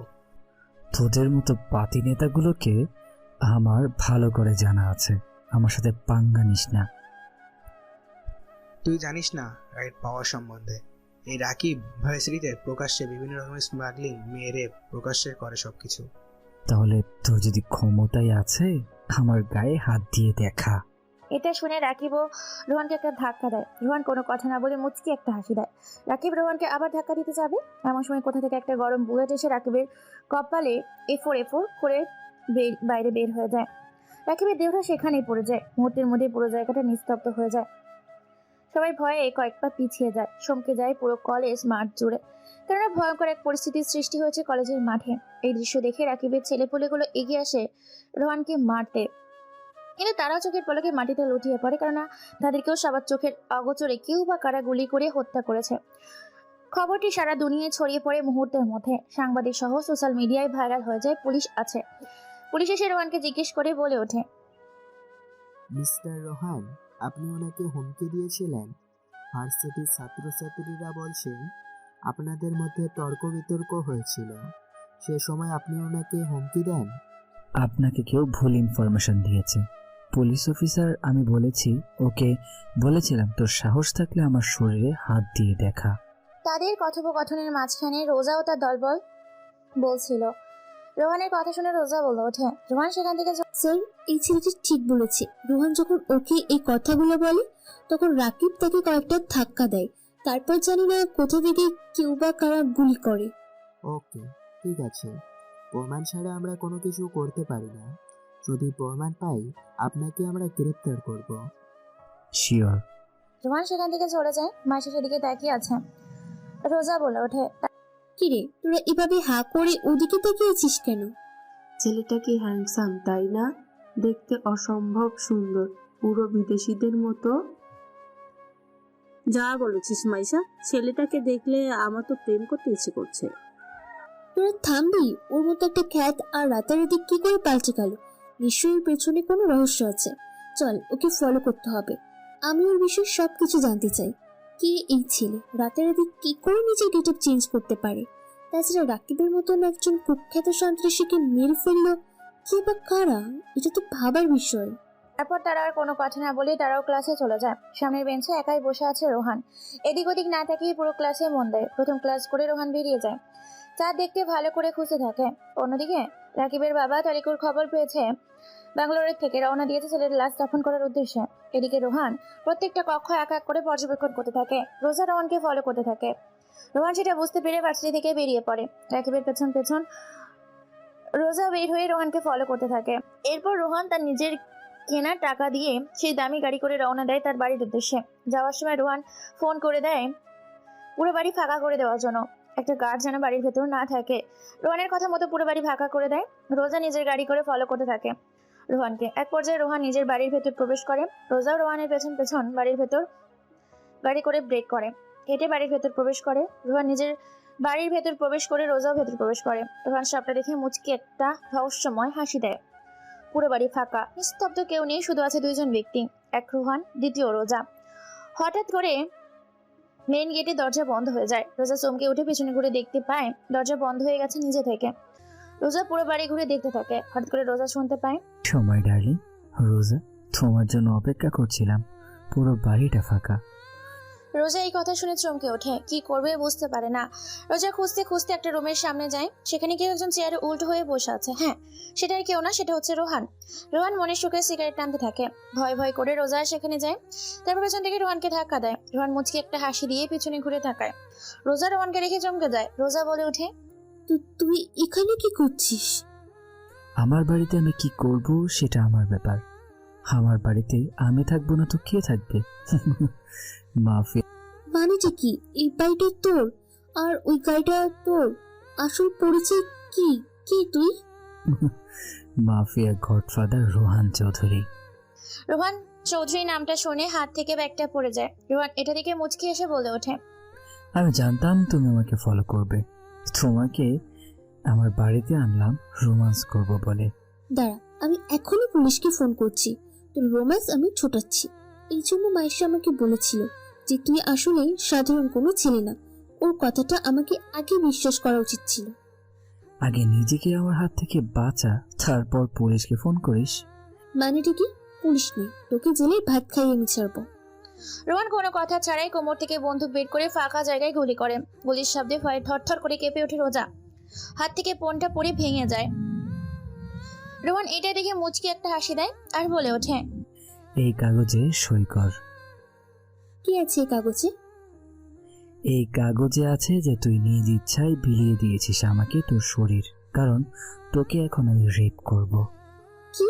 তোদের মতো পাতি নেতাগুলোকে আমার ভালো করে জানা আছে, আমার সাথে পাঙ্গা নিস না। তুই জানিস না রাইট পাওয়ার সম্বন্ধে? এই রাকিব ভার্সিটিতে প্রকাশ্যে বিভিন্ন রকমের স্মাগলিং, মেরে প্রকাশ্যে করে সবকিছু। তাহলে তোর যদি ক্ষমতাই আছে, আমার গায়ে হাত দিয়ে দেখা। এটা শুনে রাকিবও রোহানকে একটা ধাক্কা দেয়। রোহান কোনো কথা না বলে মুচকি একটা হাসি দেয়। রাকিব রোহানকে আবার ধাক্কা দিতে যাবে, এমন সময় কোথা থেকে একটা গরম বুলেট এসে রাকিবের কপালে এফোর করে বাইরে বের হয়ে যায়। রাকিবের দেহটা সেখানেই পড়ে যায়। মুহূর্তের মধ্যে পুরো জায়গাটা নিস্তব্ধ হয়ে যায়। সবাই ভয়ে কয়েক পা পিছিয়ে যায়, চমকে যায় পুরো কলেজ মাঠ জুড়ে, কেননা ভয়ঙ্কর এক পরিস্থিতির সৃষ্টি হয়েছে কলেজের মাঠে। এই দৃশ্য দেখে রাকিবের ছেলেপুলেগুলো এগিয়ে আসে রোহানকে মারতে, কিন্তু তারাও চোখের পলকে মাটিতে লুটিয়ে পড়ে, কেননা তাদেরকেও সবার চোখের অগোচরে কেউ বা কারা গুলি করে হত্যা করেছে। খবরটি সারা দুনিয়ায় ছড়িয়ে পড়ে মুহূর্তের মধ্যে। সাংবাদিক সহ সোশ্যাল মিডিয়ায় ভাইরাল হয়ে যায় পুলিশ আছে। পুলিশ এসে রোহানকে জিজ্ঞেস করে বলে ওঠে, মিস্টার রোহান, আপনি ওনাকে হুমকি দিয়েছিলেন। ভার্সিটির ছাত্রছাত্রীরা বলছেন আপনাদের মধ্যে তর্ক বিতর্ক হয়েছিল, সে সময় আপনি ওনাকে হুমকি দেন। আপনাকে কেউ ভুল ইনফরমেশন দিয়েছে। পুলিশ অফিসার, আমি বলেছিলাম তোর সাহস থাকলে আমার শরীরে হাত দিয়ে দেখা। তাদের কথোপকথনের মাঝখানে রোজা ও তার দলবল বলছিল। রোহানের কথা শুনে রোজা বলে ওঠে, রোহান সেখান থেকে স্যার, এই ছেলেটি ঠিক বলেছে। রোহান যখন ওকে এই কথাগুলো বলে তখন রাকিব তাকে কয়েকটা ধাক্কা দেয়। তারপর জানি না কোথা থেকে কেউ বা কারা গুলি করে। ওকে, ঠিক আছে। প্রমাণ ছাড়া আমরা কোনো কিছু করতে পারি না। যদি প্রমাণ পাই আপনাকে আমরা গ্রেপ্তার করব। শিওর। রোহান সেখান থেকে চলে যায়। মাসি সেদিকে তাকিয়ে আছে। রোজা বলে ওঠে, কিরে, তোরা এভাবে হা করে ওদিকে তাকিয়েছিস কেন? ছেলেটা কি হ্যান্ডসাম, তাই না? দেখতে অসম্ভব সুন্দর, পুরো বিদেশিদের মতো। যা বলেছিস মাইশা, ছেলেটাকে দেখলে আমার তো প্রেম করতে ইচ্ছে করছে। তোরা থামবি? ওর মতো একটা খ্যাত আর রাতারাতি কি করে পাল্টে গেল? নিশ্চয়ই পেছনে কোনো রহস্য আছে। চল, ওকে ফলো করতে হবে। আমি ওর বিষয়ে সবকিছু জানতে চাই। কে এই ছেলে? রাতারাতি কি করে নিজের গেটআপ চেঞ্জ করতে পারে? তাছাড়া রাকিবের মতন একজন কুখ্যাত সন্ত্রাসীকে মেরে ফেললো কে বা কারা? এটা তো ভাবার বিষয়। তারপর তারা আর কোনো কথা না বলে তারাও ক্লাসে চলে যায়। সামনের বেঞ্চে একাই বসে আছে রোহান। এদিক ওদিক না তাকিয়ে পুরো ক্লাসে মন দেয়। প্রথম ক্লাস করে রোহান বেরিয়ে যায়। চা দেখতে ভালো করে খুঁজে থাকে। অন্যদিকে রাকিবের বাবা তারিকুর খবর পেয়েছে ব্যাঙ্গালোরের থেকে রওনা দিয়েছে ছেলের লাশ দাফন করার উদ্দেশ্যে। এদিকে রোহান প্রত্যেকটা কক্ষ এক এক করে পর্যবেক্ষণ করতে থাকে। রোজা রোহানকে ফলো করতে থাকে। রোহান সেটা বুঝতে পেরে ভার্সিটি থেকে বেরিয়ে পড়ে। রাকিবের পেছন পেছন রোজা বের হয়ে রোহানকে ফলো করতে থাকে। এরপর রোহান তার নিজের কেনা টাকা দিয়ে সেই দামি গাড়ি করে রওনা দেয় তার বাড়ির উদ্দেশ্যে। যাওয়ার সময় রোহান ফোন করে দেয় পুরো বাড়ি ফাঁকা করে দেওয়ার জন্য, একটা গার্ড যেন বাড়ির ভেতর না থাকে। রোহানের কথা মতো পুরো বাড়ি ফাঁকা করে দেয়। রোজা নিজের গাড়ি করে ফলো করতে থাকে রোহানকে। এক পর্যায়ে রোহান নিজের বাড়ির ভেতর প্রবেশ করে। রোজাও রোহানের পেছন পেছন বাড়ির ভেতর গাড়ি করে ব্রেক করে হেঁটে বাড়ির ভেতর প্রবেশ করে। রোহান নিজের বাড়ির ভেতর প্রবেশ করে রোজাও ভেতর প্রবেশ করে। রোহান সবটা দেখে মুচকি একটা রহস্যময় হাসি দেয়। পুরো বাড়ি ফাঁকা, নিস্তব্ধ, কেউ নেই, শুধু আছে দুইজন ব্যক্তি, এক রোহান, দ্বিতীয় রোজা। হঠাৎ করে মেইন গেটে দরজা বন্ধ হয়ে যায়। রোজা চমকে উঠে পিছনে ঘুরে দেখতে পায় দরজা বন্ধ হয়ে গেছে নিজে থেকে। রোজা পুরো বাড়ি ঘুরে দেখতে থাকে। হঠাৎ করে রোজা শুনতে পায়, সময় ডার্লিং, রোজা তোমার জন্য অপেক্ষা করছিলাম, পুরো বাড়িটা ফাঁকা। রোজা এই কথা শুনে চমকে ওঠে, কি করবে বুঝতে পারে না। রোজা খুঁজতে খুঁজতে একটা রুমের সামনে যায়। সেখানে কেউ একজন চেয়ারে উল্টো হয়ে বসে আছে। হ্যাঁ, সেটা আর কেউ না, সেটা হচ্ছে রোহান। রোহান মনের সুখে সিগারেট টানতে থাকে। ভয় ভয় করে রোজা সেখানে যায়। তারপর পেছন থেকে রোহানকে ধাক্কা দেয়। রোহান মুচকি একটা হাসি দিয়ে পিছনে ঘুরে তাকায়। রোজা রোহানকে দেখে চমকে যায়। রোজা বলে ওঠে, তুই এখানে কি করছিস? আমার বাড়িতে আমি কি করব সেটা আমার ব্যাপার। আমার বাড়িতে আমি থাকবো না তো কে থাকবে? মাফিয়া। মানেটা কি? এই বাড়িটা তোর আর ওই গাড়িটা তোর? আসল পরিচয় কি? কি তুই? Mafia godfather Rohan Chowdhury. রোহান চৌধুরী নামটা শুনে হাত থেকে ব্যাগটা পড়ে যায়। রোহান এটা দেখে মুচকি এসে বলে ওঠে, আমি জানতাম তুমি আমাকে ফলো করবে। তোমাকে আমার বাড়িতে আনলাম রোমান্স করব বলে। দাঁড়া, আমি এখনই পুলিশকে ফোন করছি। তোর রোম্যান্স আমি ছোটাচ্ছি। এই জন্য মাইশা আমাকে বলেছিল যে তুই আসলে সাধারণ কোনো ছেলে না। ওর কথাটা আমাকে আগে বিশ্বাস করা উচিত ছিল। আগে নিজেকে আমার হাত থেকে বাঁচা, তারপর পুলিশকে ফোন করিস। মানেটা কি? পুলিশ নয়, তোকে জেলে ভাত খাইয়ে আমি ছাড়বো। রোহান কোনো কথা ছাড়াই কোমর থেকে বন্দুক বের করে ফাঁকা জায়গায় গুলি করে। গুলির শব্দে ভয়ে থরথর করে কেঁপে ওঠে রোজা। হাত থেকে ফোনটা পড়ে ভেঙে যায়। রোহান এটা দেখে মুচকি একটা হাসি দেয় আর বলে ওঠে, এই কাগজে সই কর। কি আছে এই কাগজে? এই কাগজে আছে যে তুই নিজ ইচ্ছায় বিলিয়ে দিয়েছিস আমাকে তোর শরীর, কারণ তোকে এখন আমি রেপ করব। কি?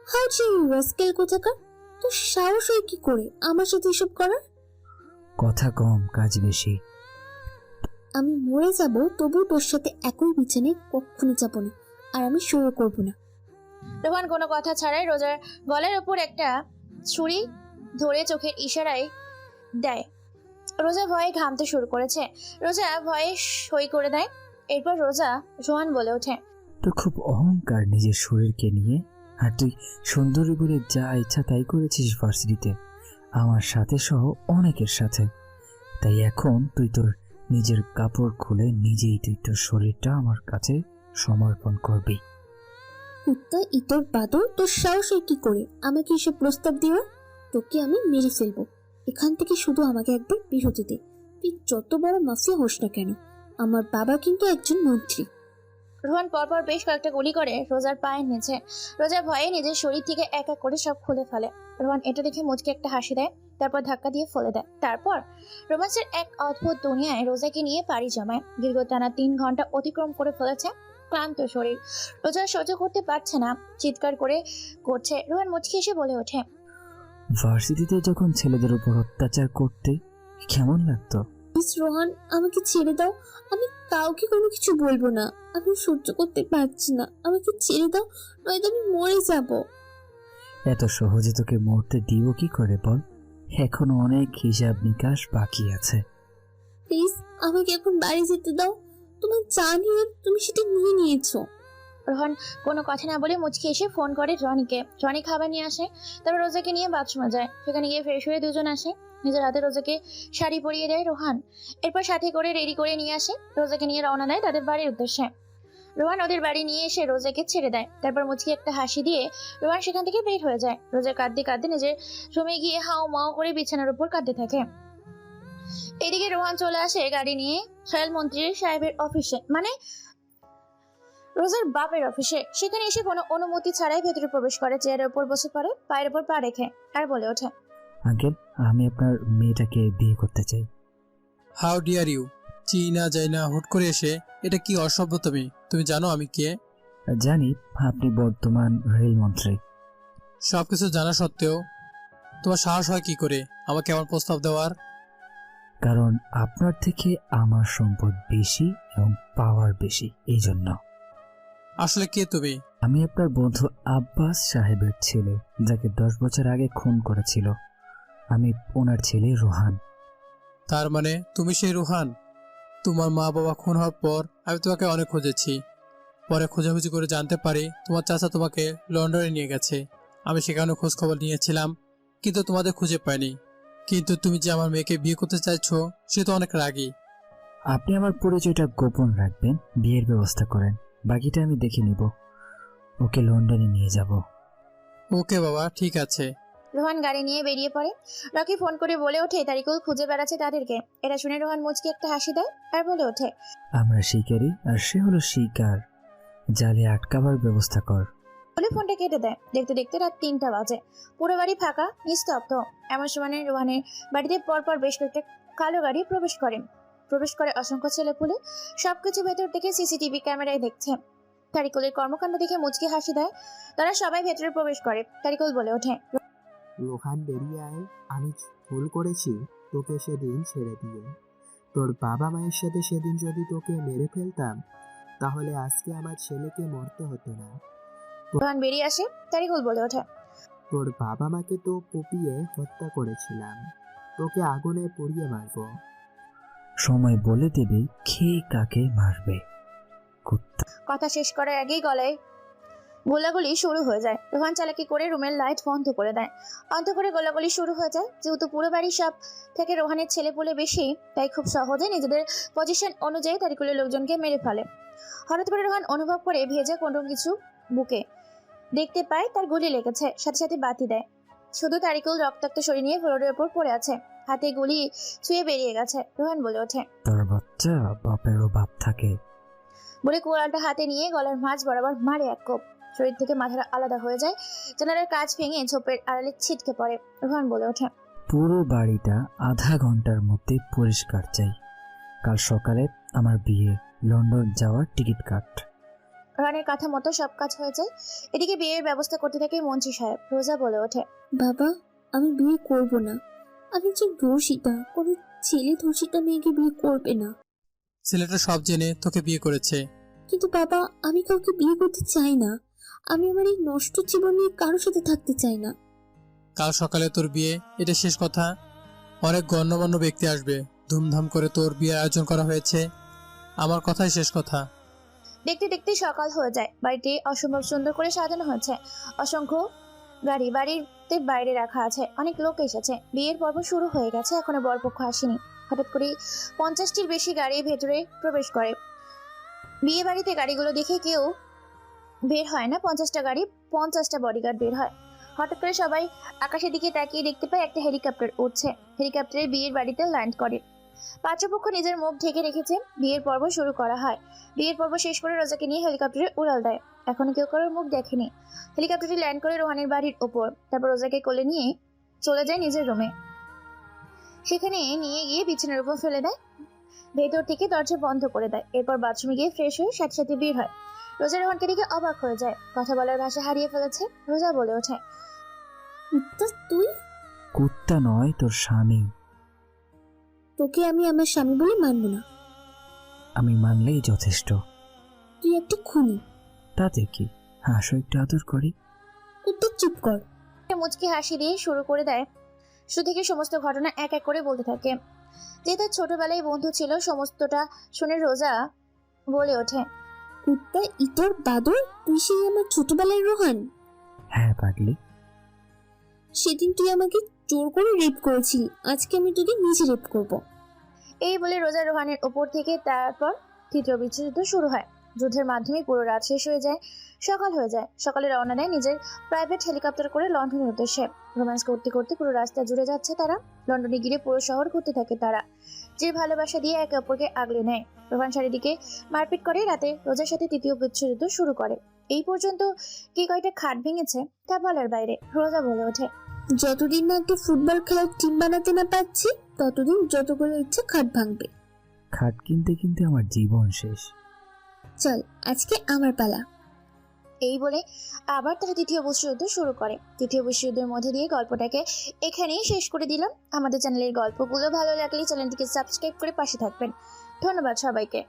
হাউ ডু ইউ রাস্কেল কোথাকার? তোর সাহস হয় কি করে আমার সাথে এসব করার? কথা কম কাজ বেশি। আমি মরে যাব তবু তোর সাথে একই বিছানায় কখনো যাব না, আর আমি শুরু করব না। রোহান কোনো কথা ছাড়াই রোজার গলার ওপর একটা ছুরি ধরে চোখের ইশারায় দেয়। রোজা ভয়ে ঘামতে শুরু করেছে। রোজা ভয়ে সই করে দেয়। এরপর রোহান বলে ওঠে, তোর খুব অহংকার নিজের শরীরকে নিয়ে, আর তুই সুন্দরী বলে যা ইচ্ছা তাই করেছিস ভার্সিটিতে, আমার সাথে সহ অনেকের সাথে। তাই এখন তুই তোর নিজের কাপড় খুলে নিজেই তুই তোর শরীরটা আমার কাছে সমর্পণ করবি। কুত্তা ইতর বাদর, তোর সাহস হয় কি করে আমাকে এসব প্রস্তাব দেওয়ার? তোকে আমি মেরে ফেলবো। এখান থেকে শুধু আমাকে একবার বিরতি দে। তুই যত বড় মাফিয়া হোস না কেন, আমার বাবা কিন্তু একজন মন্ত্রী। রোহান পরপর বেশ কয়েকটা গুলি করে রোজার পায়ের নিচে। রোজা ভয়ে নিজের শরীর থেকে এক এক করে সব খুলে ফেলে। রোহান এটা দেখে মুচকে একটা হাসি দেয়, তারপর ধাক্কা দিয়ে ফেলে দেয়। তারপর রোমান্সের এক অদ্ভুত দুনিয়ায় রোজাকে নিয়ে পাড়ি জমায়। দীর্ঘ টানা 3 ঘন্টা অতিক্রম করে ফেলেছে। ক্লান্ত শরীর, রোজা সহ্য করতে পারছে না, চিৎকার করে করছে। রোহান মুচকি এসে বলে ওঠে, ভার্সিটিতে যখন ছেলেদের উপর অত্যাচার করতে কেমন লাগতো? প্লিজ রোহান, আমাকে ছেড়ে দাও। আমি কাউকে কোনো কিছু বলবো না। আমি সহ্য করতে পারছি না। আমাকে ছেড়ে দাও, নয়তো আমি মরে যাব। এত সহজে তোকে মরতে দিব কি করে বল? এখনো অনেক হিসাব নিকাশ বাকি আছে। প্লিজ আমাকে এখন বাড়ি যেতে দাও। তোমার যা নিয়ে তুমি সেটা নিয়ে নিয়েছো। রোহান কোনো কথা না বলে মুচকি এসে ফোন করে রনিকে। রনি খাবার নিয়ে আসে, তারপর রোজাকে নিয়ে বাথরুমে যায়। সেখানে গিয়ে ফ্রেশ হয়ে দুজন আসে। নিজের হাতে রোজাকে শাড়ি পরিয়ে দেয় রোহান। এরপর সাথে করে রেডি করে নিয়ে আসে, রোজাকে নিয়ে রওনা দেয় তাদের বাড়ির উদ্দেশ্যে। রোহান ওদের বাড়ি নিয়ে এসে রোজাকে ছেড়ে দেয়। তারপর মুচকি একটা হাসি দিয়ে রোহান সেখান থেকে বের হয়ে যায়। রোজা কাঁদতে কাঁদতে নিজের রুমে গিয়ে হাও মাও করে বিছানার উপর কাঁদতে থাকে। এদিকে রোহান চলে আসে গাড়ি নিয়ে সোহেল মন্ত্রী সাহেবের অফিসে, মানে রোজার বাপের অফিসে। সেখানে এসে কোনো অনুমতি ছাড়াই ভেতরে প্রবেশ করে, চেয়ারের উপর বসে পড়ে, পায়ের উপর পা রেখে, আর বলে ওঠে, আঙ্কেল, আমি আপনার মেয়েটাকে বিয়ে করতে চাই। How dare you! চিনা যায় না হুট করে এসে, এটা কি অসভ্য! তুমি জানো আমি কে? জানি আপনি বর্তমান রেলমন্ত্রী। সবকিছু জানা সত্ত্বেও তোমার সাহস হয় কি করে আমাকে আমার প্রস্তাব দেওয়ার? কারণ আপনার থেকে আমার সম্পদ বেশি এবং পাওয়ার বেশি, এই জন্য। আসলে কে তুমি? আমি আপনার বন্ধু আব্বাস সাহেবের ছেলে, যাকে 10 বছর আগে খুন করেছিল। আমি ওনার ছেলে রোহান। তার মানে তুমি সেই রোহান? তোমার মা বাবা খুন হওয়ার পর আমি তোমাকে অনেক খুঁজেছি। পরে খোঁজাখুঁজি করে জানতে পারি তোমার চাচা তোমাকে লন্ডনে নিয়ে গেছে। আমি সেখানে খোঁজ খবর নিয়েছিলাম, কিন্তু তোমাদের খুঁজে পাইনি। কিন্তু তুমি যে আমার মেয়েকে বিয়ে করতে চাইছো, সে তো অনেক রাগী। আপনি আমার পরিচয়টা গোপন রাখবেন, বিয়ের ব্যবস্থা করেন, বাকিটা আমি দেখে নিব। ওকে লন্ডনে নিয়ে যাব। ওকে বাবা, ঠিক আছে। রোহান গাড়ি নিয়ে বেরিয়ে পড়ে। রকি ফোন করে বলে ওঠে তারিকুল খুঁজে বেড়াচ্ছে তাদেরকে। এটা শুনে রোহান মুচকি একটা হাসি দেয় আর বলে ওঠে, আমরা শিকারি আর সে হলো শিকার, জালে আটকাবার ব্যবস্থা কর। বলে ফোনটা কেটে দেয়। দেখতে দেখতে রাত 3টা বাজে। পুরো বাড়ি ফাঁকা, নিস্তব্ধ। এমন সময় রোহানের বাড়িতে পরপর বেশ কয়েকটা কালো গাড়ি প্রবেশ করে অসংখ্য ছেলেপুলে। সবকিছু ভেতর থেকে সিসিটিভি ক্যামেরায় দেখছে। তারিকুলের কর্মকাণ্ড দেখে মুচকি হাসি দেয়। তারা সবাই ভেতরে প্রবেশ করে। তারিকুল বলে ওঠে, রোহান, বেরিয়ে আয়। আমি ভুল করেছি তোকে সেদিন ছেড়ে দিয়ে। তোর বাবা মায়ের সাথে সেদিন যদি তোকে মেরে ফেলতাম, তাহলে আজকে আমার ছেলেকে মরতে হতো না। রোহান বেরিয়ে আসে। তারিকুল বলে ওঠে, তোর বাবা মাকে তো কুপিয়ে হত্যা করেছিলাম, তোকে আগুনে পুড়িয়ে মারবো। সময় বলে দেবে কে কাকে মারবে। কুত্তা। কথা শেষ করার আগেই গলায় গোলাগুলি শুরু হয়ে যায়। রোহান চালাকি করে রুমের লাইট বন্ধ করে দেয়। অন্ধ করে গোলাগুলি শুরু হয়ে যায়। যেহেতু পুরো বাড়ির সব থেকে রোহানের ছেলেপুলে বেশি, তাই খুব সহজে নিজেদের পজিশন অনুযায়ী তারিকুলের লোকজনকে মেরে ফেলে। হঠাৎ করে রোহান অনুভব করে ভেজা কোনো কিছু বুকে। দেখতে পায় তার গুলি লেগেছে, সাথে সাথে বাতি দেয়। শুধু তারিকুল রক্তাক্ত শরীর নিয়ে ফ্লোরের উপর পড়ে আছে, হাতে গুলি ছুঁয়ে বেরিয়ে গেছে। রোহান বলে ওঠে, তোর বাচ্চা বাপেরও বাপ থাকে। বলে কোড়ালটা হাতে নিয়ে গলার মাঝ বরাবর মারে এক কোপ। শরীর থেকে মাথাটা আলাদা হয়ে যায়। জানালার কাঁচ ভেঙে ঝোপের আড়ালে ছিটকে পড়ে। রোহান বলে ওঠে, পুরো বাড়িটা আধা ঘন্টার মধ্যে পরিষ্কার চাই। কাল সকালে আমার বিয়ে, লন্ডন যাওয়ার টিকিট কাট। রোহানের কথা মতো সব কাজ হয়ে যায়। এদিকে বিয়ের ব্যবস্থা করতে থাকে মন্ত্রী সাহেব। রোজা বলে ওঠে, বাবা, আমি বিয়ে করব না। আমি যে ধর্ষিতা, কোনো ছেলে ধর্ষিতা মেয়েকে বিয়ে করবে না। ছেলেটা সব জেনে তোকে বিয়ে করেছে। কিন্তু বাবা, আমি কাউকে বিয়ে করতে চাই না। আমি আমার এই নষ্ট জীবন নিয়ে কারোর সাথে থাকতে চাই না। কাল সকালে তোর বিয়ে, এটা শেষ কথা। অনেক গণ্যমান্য ব্যক্তি আসবে, ধুমধাম করে তোর বিয়ের আয়োজন করা হয়েছে। আমার কথাই শেষ কথা। দেখতে দেখতে সকাল হয়ে যায়। বাড়িটি অসম্ভব সুন্দর করে সাজানো হয়েছে। অসংখ্য গাড়ি বাড়িতে বাইরে রাখা আছে। অনেক লোক এসেছে। বিয়ের পর্ব শুরু হয়ে গেছে, এখনো বরপক্ষ আসেনি। হঠাৎ করে 50টির বেশি গাড়ি ভেতরে প্রবেশ করে। বিয়ে বাড়িতে গাড়িগুলো দেখে কেউ বের হয় না। 50টা গাড়ি, 50টা বডিগার্ড বের হয়। হঠাৎ করে সবাই আকাশের দিকে তাকিয়ে দেখতে পায় একটা হেলিকপ্টার উঠছে। হেলিকপ্টারে বিয়ের বাড়িতে ল্যান্ড করে। পাত্রপক্ষ নিজের মুখ ঢেকে রেখেছে। বিয়ের পর্ব শুরু করা হয়। বিয়ের পর্ব শেষ করে রোজাকে নিয়ে হেলিকপ্টারে উড়াল দেয়। এখনো কেউ কারোর মুখ দেখেনি। হেলিকপ্টারটি ল্যান্ড করে রোহানের বাড়ির ওপর। তারপর রোজাকে কোলে নিয়ে চলে যায় নিজের রুমে। সেখানে নিয়ে গিয়ে বিছানার উপর ফেলে দেয়। ভেতর থেকে দরজা বন্ধ করে দেয়। এরপর বাথরুমে গিয়ে ফ্রেশ হয়ে সাথে সাথে বের হয়। রোজা রোহানকে দেখে অবাক হয়ে যায়। কথা বলার ভাষা হারিয়ে ফেলেছে। রোজা বলে ওঠে, তুই? কুত্তা নয়, তোর স্বামী। তোকে আমি আমার স্বামী বলে মানব না। আমি মানলেই যথেষ্ট। তুই একটা খুনি। তাতে কি, হাসো একটু আদর করি। কুত্তা, চুপ কর। মুচকি হাসি দিয়ে শুরু করে দেয়। শুরু থেকে সমস্ত ঘটনা এক এক করে বলতে থাকে। যে তার ছোটবেলায় বন্ধু ছিল, সমস্তটা শুনে রোজা বলে ওঠে, কুত্তা, ইতর, বাদর, তুই সেই আমার ছোটবেলার রোহান। হ্যাঁ পাগলি। সেদিন তুই আমাকে জোর করে রেপ করেছিলি, আজকে আমি তোকে নিজে রেপ করব। এই বলে রোজা রোহানের ওপর থেকে তারপর তৃতীয় বিশ্বযুদ্ধ শুরু হয়। যুদ্ধের মাধ্যমে পুরো রাত শেষ হয়ে যায়, সকাল হয়ে যায়। সকালে রওনা দেয় নিজের প্রাইভেট হেলিকপ্টার করে লন্ডনের উদ্দেশ্যে। রোম্যান্স করতে করতে পুরো রাস্তা জুড়ে যাচ্ছে তারা। লন্ডনে গিয়ে পুরো শহর ঘুরতে থাকে তারা, যে ভালোবাসা দিয়ে একে অপরকে আগলে নেয়। রোহান চারিদিকে মারপিট করে রাতে রোজার সাথে তৃতীয় বিশ্বযুদ্ধ শুরু করে। এই পর্যন্ত কি কয়টা খাট ভেঙেছে তা বলার বাইরে। রোজা বলে ওঠে, যতদিন না একটা ফুটবল খেলার টিম বানাতে না পারছি, ততদিন যতগুলো ইচ্ছে খাট ভাঙবে। খাট কিনতে কিনতে আমার জীবন শেষ। চল আজকে আমার পালা। এই বলে আবার তারা তৃতীয় বিশ্বযুদ্ধ শুরু করে। তৃতীয় বিশ্বযুদ্ধের মধ্যে দিয়ে গল্পটাকে এখানেই শেষ করে দিলাম। আমাদের চ্যানেলের গল্পগুলো ভালো লাগলে চ্যানেলটিকে সাবস্ক্রাইব করে পাশে থাকবেন। ধন্যবাদ সবাইকে।